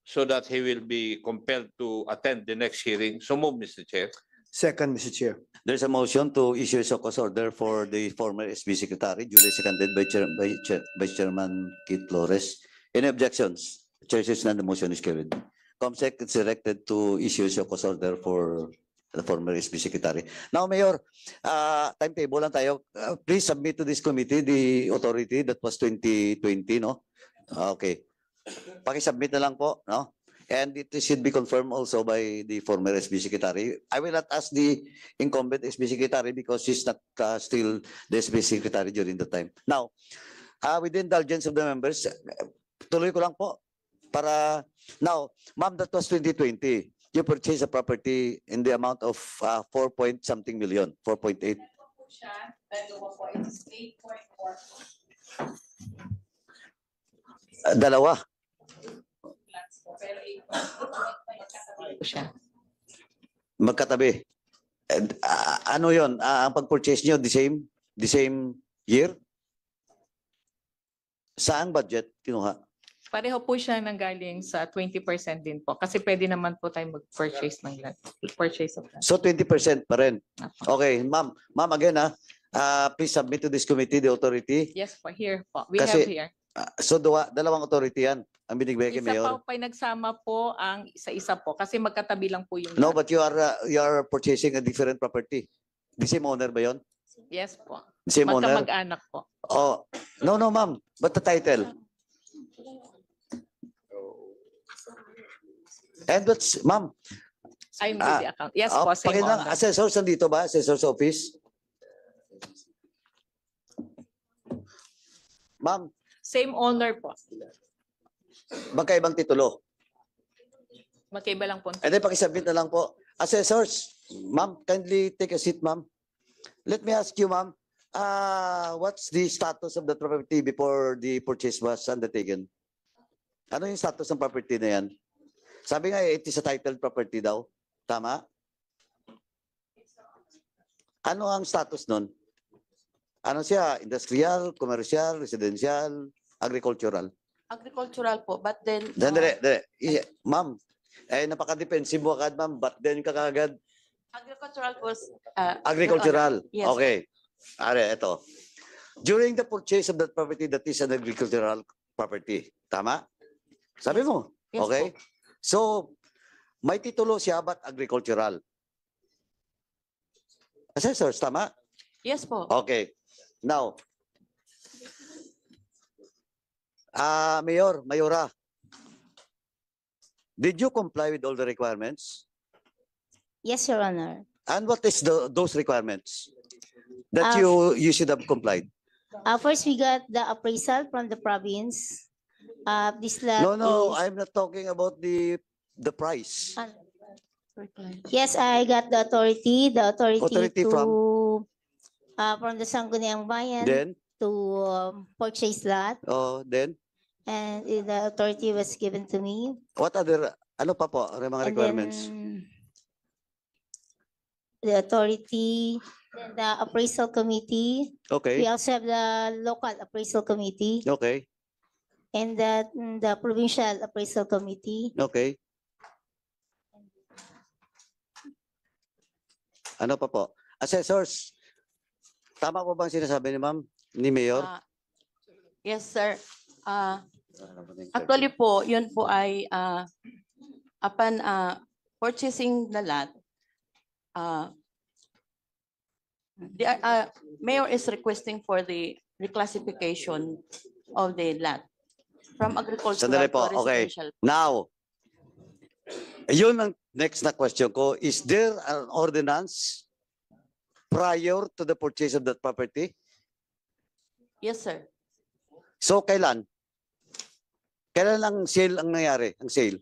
so that he will be compelled to attend the next hearing. So move, Mr. Chair. Second, Mr. Chair. There's a motion to issue a show cause order for the former SB Secretary, duly seconded by Vice Chairman Keith Flores. Any objections? Chair says none, the motion is carried. COMSEC is directed to issue a show cause order for the former SB Secretary. Now, Mayor, timetable lang tayo. Please submit to this committee the authority that was 2020, no? Okay. Pakisubmit na lang po, no? And it should be confirmed also by the former SB Secretary. I will not ask the incumbent SB Secretary because she's not still the SB Secretary during the time. Now, with the indulgence of the members, tuloy ko lang po para, now, ma'am, that was 2020. You purchased a property in the amount of 4 point something million, 4.8. Dalawa. Magkatabi. And, ano yon? Ang pag-purchase nyo, the same year? Saan budget kinuha? Pareho po siya nanggaling sa 20% din po. Kasi pwede naman po tayo mag-purchase ng land. Purchase of land. So 20% pa rin. Okay, ma'am. Ma'am, again please submit to this committee the authority. Yes po, here po. We Kasi, have here. So dalawang authority yan ang binigay kay Isa Mayor. pa nagsama po ang isa-isa po. Kasi magkatabi lang po yung No, lot. but you are purchasing a different property. The same owner ba yon? Yes po. The same owner? Magkamag-anak po. Oh, no, ma'am. But the title? And what's, ma'am? I'm with the account. Yes po, same pakilang, owner. assessors nandito ba? Assessor's office? Ma'am, Same owner po. magkaibang titulo. Magkaiba lang po. And then pakisubmit na lang po. Assessors, ma'am, kindly take a seat, ma'am. Let me ask you, ma'am, what's the status of the property before the purchase was undertaken? Ano yung status ng property na yan? Sabi nga, it is a titled property daw. Tama? Ano ang status nun? Ano siya? Industrial, commercial, residential, agricultural? Agricultural po, but then Dali. Ma'am, napaka-defensive mo agad, ma'am. But then ka kagad. agricultural was Agricultural. Yes. Okay. Ito. During the purchase of that property, that is an agricultural property. Tama? Sabi mo. Yes Okay. po. So, may titulo siya but agricultural. Assessors, tama? Yes po. Okay. Now, Mayora, did you comply with all the requirements? Yes, Your Honor. And what is those requirements that Uh, you should have complied? First, we got the appraisal from the province. This lot No, is- I'm not talking about the price. Yes, I got the authority Authority to from the Sangguniang Bayan Then, to purchase lot, then and the authority was given to me. what other ano pa po ang mga And requirements? then the authority, then the appraisal committee. We Okay. also have the local appraisal committee Okay. and the provincial appraisal committee. Okay. Ano pa po? Assessors, tama po bang sinasabi ni ma'am, ni Mayor? Yes, sir. Actually po, yun po ay upon purchasing the lot, the mayor is requesting for the reclassification of the lot from agricultural Sandali po, to okay. residential. Now, yun ang next na question ko. Is there an ordinance prior to the purchase of that property? Yes, sir. So, kailan? Kailan ang sale ang nangyari? Ang sale?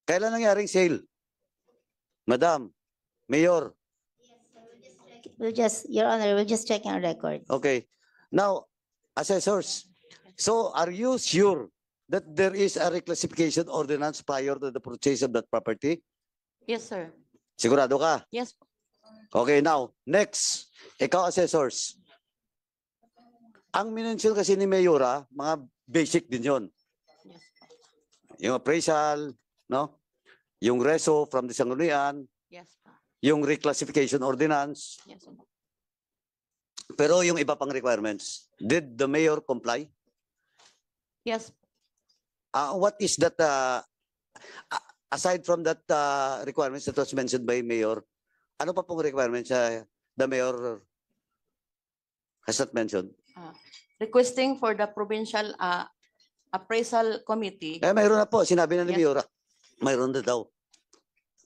Kailan nangyaring sale? Madam, Mayor. Your Honor, we'll just check our record. Okay. Now, assessors, so are you sure that there is a reclassification ordinance prior to the purchase of that property? Yes, sir. Sigurado ka? Yes. Okay, now, next. Ikaw, assessors. Ang minention kasi ni Mayora, mga basic din yon. Yes. Yung appraisal, no? Yung reso from the Sanggunian, Yes. yung reclassification ordinance, Yes. pero yung iba pang requirements, did the mayor comply? Yes. What is that, aside from that requirements that was mentioned by mayor, ano pa pong requirements the mayor has not mentioned? Requesting for the provincial appraisal committee. Mayroon na po, sinabi na ni Yes. Mayor, mayroon na daw.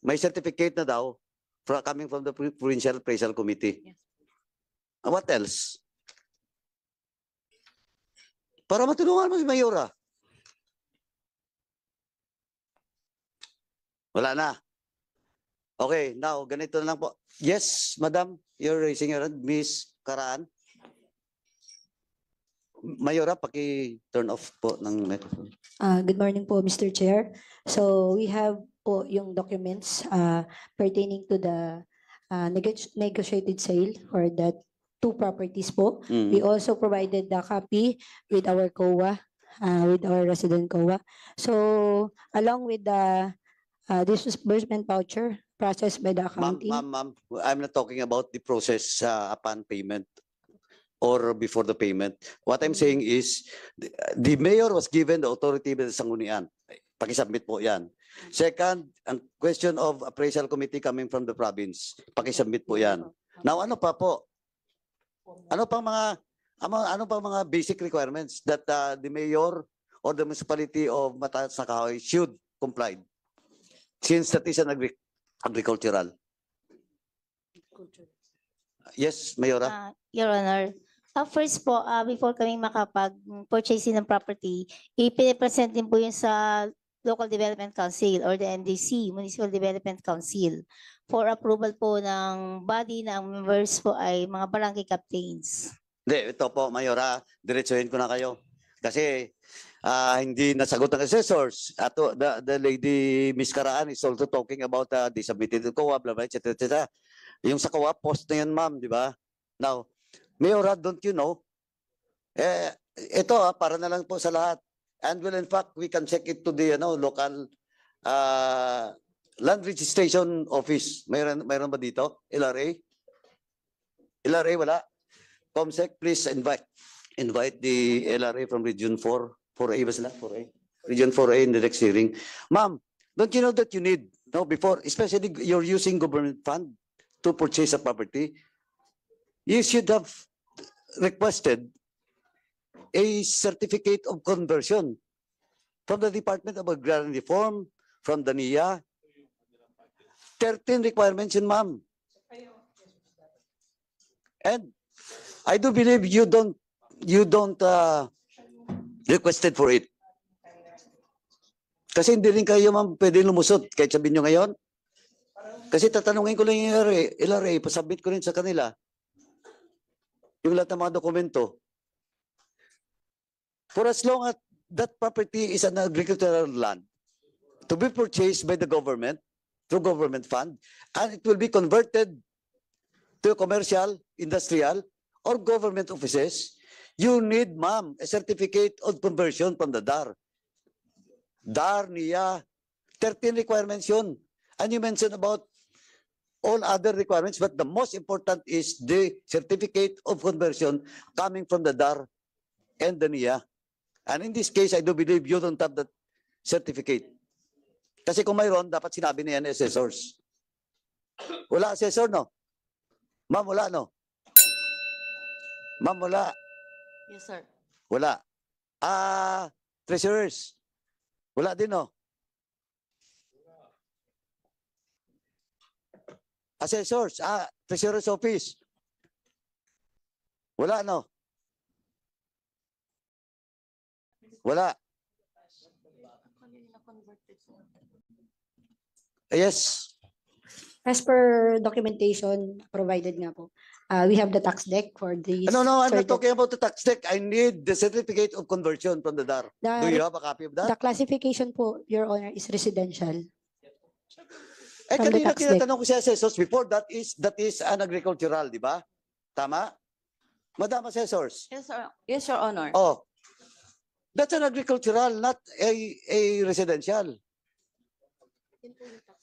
May certificate na daw coming from the Provincial Appraisal Committee. Yes. What else? Para matulungan mo si Mayora. Wala na. Okay, now, ganito na lang po. Yes, madam, you're raising your hand. Miss Karaan. Mayora, paki-turn off po ng microphone. Good morning po, Mr. Chair. So we have po yung documents pertaining to the negotiated sale for the two properties po. We also provided the copy with our COA, with our resident COA. So along with the disbursement voucher processed by the accounting. Ma'am, I'm not talking about the process upon payment or before the payment. What I'm saying is, the mayor was given the authority by the Sanggunian. Pakisubmit po yan. Second, ang question of appraisal committee coming from the province. Pakisubmit po yan. Now, ano pa po? Ano pang mga basic requirements that the mayor or the municipality of Mataas na Kahoy should comply? Since that is an agricultural. Yes, Mayora. Your Honor, first po, before kami makapag-purchase ng property, ipine-present din po yun sa Local Development Council or the MDC, Municipal Development Council, for approval po ng body na ang members po ay mga barangay captains. Hindi, ito po, Mayora, diretsuhin ko na kayo. Kasi hindi nasagot ng assessors. Ato, the lady Miss Karaan is also talking about the submitted to COA, blah, blah, etc. Yung sa COA, post na yan, ma'am, di ba? Now, Mayora, don't you know? Ito, para na lang po sa lahat. And well, in fact, we can check it to the local land registration office. Mayroon ba dito? LRA? LRA, wala? COMSEC, please invite the LRA from Region 4. 4A ba sila? 4A? Region 4A in the next hearing. Ma'am, don't you know that you need, before, especially you're using government fund to purchase a property, you should have requested a certificate of conversion from the Department of Agrarian Reform, from the NIA. 13 requirements yun, ma'am. And I do believe you don't requested for it. Kasi hindi rin kayo, ma'am, pwede lumusot kahit sabihin nyo ngayon. Kasi tatanungin ko lang yung LRA, pasubmit ko rin sa kanila yung lahat ng mga dokumento. For as long as that property is an agricultural land to be purchased by the government through government fund, and it will be converted to commercial, industrial, or government offices, you need, ma'am, a certificate of conversion from the DAR. DAR, NIA, 13 requirements yun. And you mentioned about all other requirements, but the most important is the certificate of conversion coming from the DAR and the NIA. And in this case, I do believe you don't have that certificate. Kasi kung mayroon, dapat sinabi niya ng assessors. Wala assessor, no? Ma'am, wala, no? Ma'am, wala. Yes, sir. Wala. Treasurers. Wala din, no? Assessors. Treasurer's office. Wala, no? Wala. Yes. As per documentation provided nga po, we have the tax deck for this. No, I'm not certi- talking about the tax deck. I need the certificate of conversion from the DAR. Do you have a copy of that? The classification po, Your Honor, is residential. Eh, from the kanina tax deck. tinatanong ko si assessors before, that is an agricultural, di ba? Tama? Madam Assessors. Yes, Your Honor. Oh, that's an agricultural, not a residential.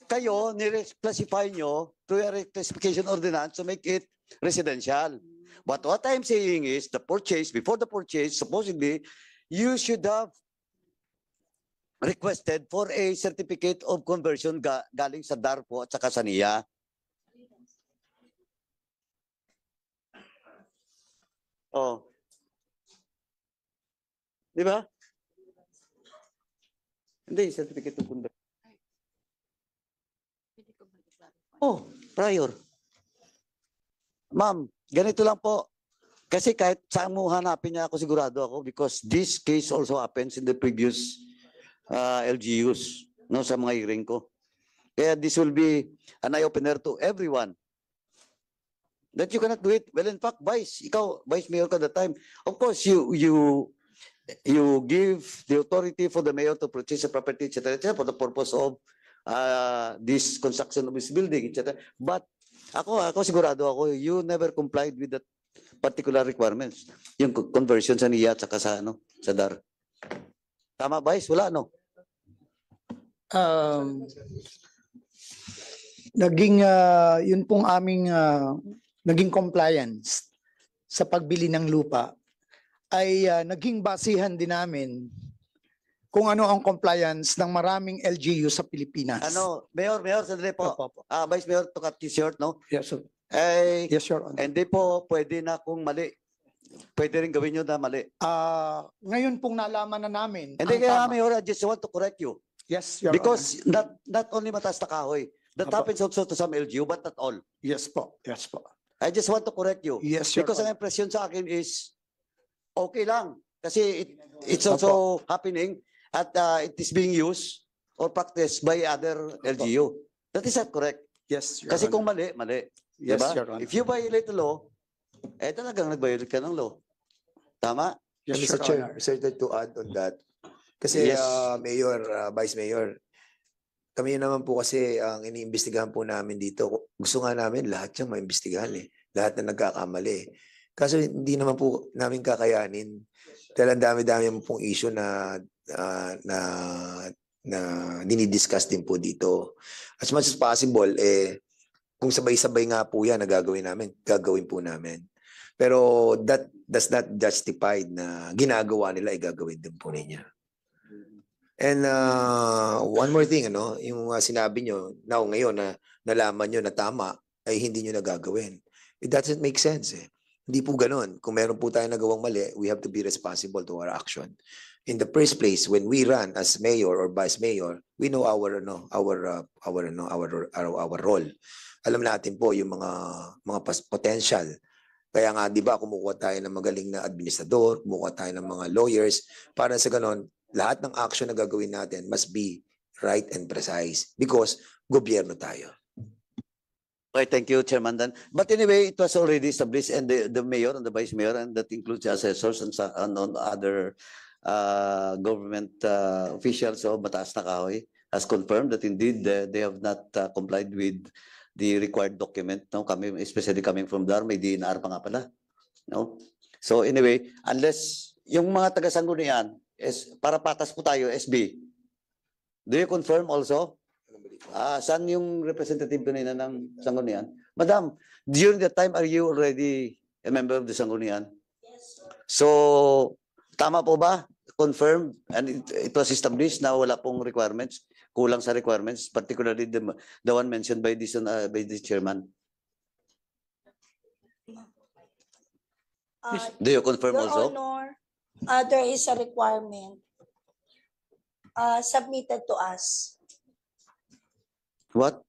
Kayo, nire-classify nyo through a reclassification ordinance to make it residential. But what I'm saying is the purchase, before the purchase, supposedly, you should have requested for a certificate of conversion galing sa DAR po at saka sa NIA. Oh. Di ba? Hindi, certificate of conversion. Oh, prior. Ma'am, ganito lang po. Kasi kahit saan mo hanapin niya ako, sigurado ako because this case also happens in the previous LGUs, no, sa mga hearing ko. Kaya this will be an eye-opener to everyone. That you cannot do it. Well, in fact, ikaw, Vice Mayor ka that time. Of course, you give the authority for the mayor to purchase a property, etc., for the purpose of this construction of this building, etc. But ako sigurado ako, you never complied with that particular requirements. Yung conversion sa NIA at saka sa DAR. Tama, Vice? Wala, no? Yun pong aming naging compliance sa pagbili ng lupa ay naging basihan din namin kung ano ang compliance ng maraming LGU sa Pilipinas. Mayor, sandali po. Opo. Vice Mayor, to cut you short, no? Yes, sir. Yes, Your Honor. Hindi po pwede na kung mali. Pwede rin gawin nyo na mali. Ngayon pong nalaman na namin. Hindi ang kaya, tama. Mayor, I just want to correct you. Yes, Your Because not only Mataas na Kahoy, that Opo. happens also to some LGU, but not all. Honor. Yes po. I just want to correct you. Yes, Your Because ang Honor. impression sa akin is, okay lang. Kasi it's also happening at it is being used or practiced by other LGU. That is not correct. Yes, Your Kasi Honor. kung mali, mali. Yes, Diba? Your Honor. If you violate the law, talagang nag-violate ka ng law. Tama? Yes, Mr. Your Chair, Honor. sir, to add on that. Kasi Yes. Mayor, Vice Mayor, kami naman po kasi ang iniimbestigahan po namin dito. Gusto nga namin lahat siyang maimbestigahan eh. Lahat na nagkakamali. Kaso hindi naman po namin kakayanin. Dahil ang dami-dami pong issue na dinidiscuss din po dito. As much as possible, kung sabay-sabay nga po yan na gagawin po namin. Pero that does not justify na ginagawa nila ay gagawin din po niya. And one more thing, yung sinabi nyo, ngayon na nalaman nyo na tama, ay hindi nyo nagagawin. It doesn't make sense eh. Hindi po ganun. Kung meron po tayo nagawang mali, we have to be responsible to our action. In the first place, when we run as mayor or vice mayor, we know our role. Alam natin po yung mga potential. Kaya nga, di ba, kumukuha tayo ng magaling na administrador, kumukuha tayo ng mga lawyers, para sa ganon, lahat ng action na gagawin natin must be right and precise because gobyerno tayo. Okay, thank you, Chairman Dan. But anyway, it was already established and the mayor and the vice mayor, and that includes the assessors and other government officials of Mataas na Kahoy, has confirmed that indeed they have not complied with the required document. No, especially coming from DAR, may DNR pa nga pala. No? So anyway, unless yung mga taga-Sanggunian, para patas po tayo, SB, do you confirm also? Saan yung representative kanina ng Sanggunian? Madam, during that time, are you already a member of the Sanggunian? Yes. So, tama po ba? Confirmed and it was established na wala pong requirements, kulang sa requirements, particularly the one mentioned by this chairman. Do you confirm Your also? Honor, there is a requirement submitted to us. What?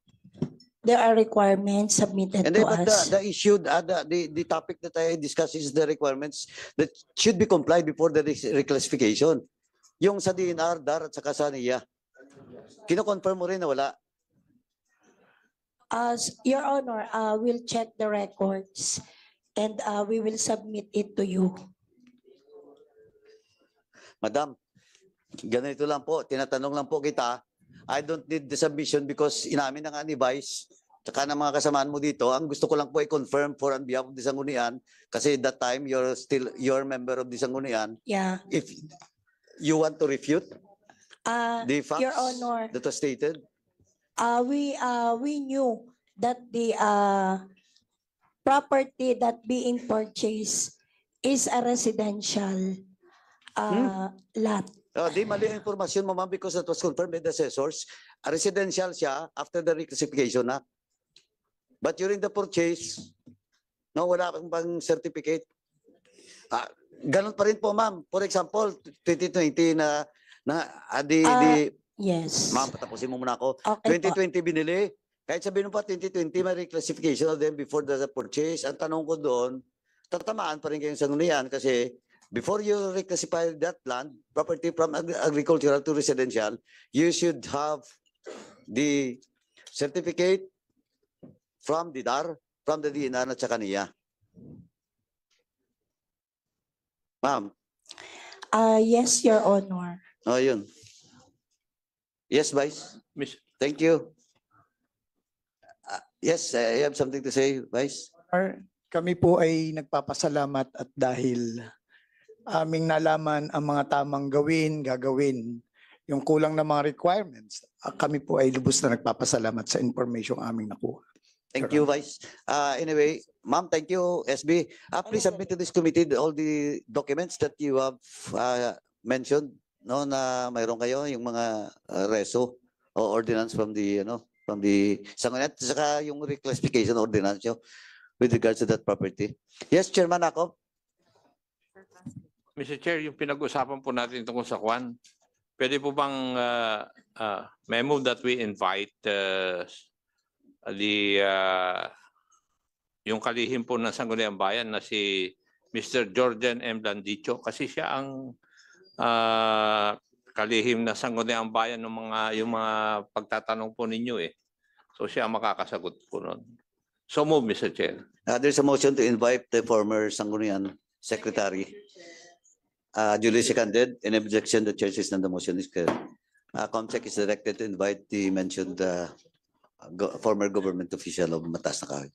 There are requirements submitted And to but us. the issue, the topic that I discussed is the requirements that should be complied before the reclassification. Yung sa DNR, DAR at saka sa NIA. Kino-confirm mo rin na wala. As Your Honor, we'll check the records and we will submit it to you. Madam, ganito lang po, tinatanong lang po kita. I don't need the submission because inamin na nga ni Vice, tsaka ng mga kasamaan mo dito. Ang gusto ko lang po i-confirm for on behalf of the Sangguniang, kasi that time you're member of the Sangguniang. Yeah. If you want to refute the facts Your Honor, that was stated, we knew that the property that being purchased is a residential lot. di mali ang informasyon mo, ma'am, because that was confirmed by the assessors. A residential siya after the reclassification na. But during the purchase, no, wala kang bang certificate. Ganun pa rin po, ma'am. For example, 2020 Yes. ma'am, patapusin mo muna ako. Okay po. 2020 binili. Kahit sabihin mo pa 2020, may reclassification of them before the purchase. Ang tanong ko doon, tatamaan pa rin kayong Sangguniang kasi before you reclassify that land, property from agricultural to residential, you should have the certificate from the DAR, from the DNR at saka niya. Ma'am. Yes, Your Honor. Oh, yun. Yes, Vice. Thank you. Yes, I have something to say, Vice. Kami po ay nagpapasalamat at dahil aming nalaman ang mga tamang gagawin, yung kulang na mga requirements, kami po ay lubos na nagpapasalamat sa information aming nakuha. Thank you, Vice. Anyway, ma'am, thank you, SB. Please submit to this committee all the documents that you have mentioned, no, na mayroon kayo, yung mga reso o ordinance from the, from the Sangguniang, at saka yung reclassification ordinance nyo with regards to that property. Yes, Chairman Akop. Mr. Chair, yung pinag-usapan po natin tungkol sa Kwan, pwede po bang may move that we invite yung kalihim po ng Sangguniang Bayan na si Mr. Jordan M. Landicho kasi siya ang kalihim na Sangguniang Bayan ng yung mga pagtatanong po ninyo eh. So siya ang makakasagot po nun. So move, Mr. Chair. There's a motion to invite the former Sangguniang Secretary. Duly seconded. In objection, the chair says none, the motion is carried. Comsec is directed to invite the mentioned former government official of Mataas na Kahoy.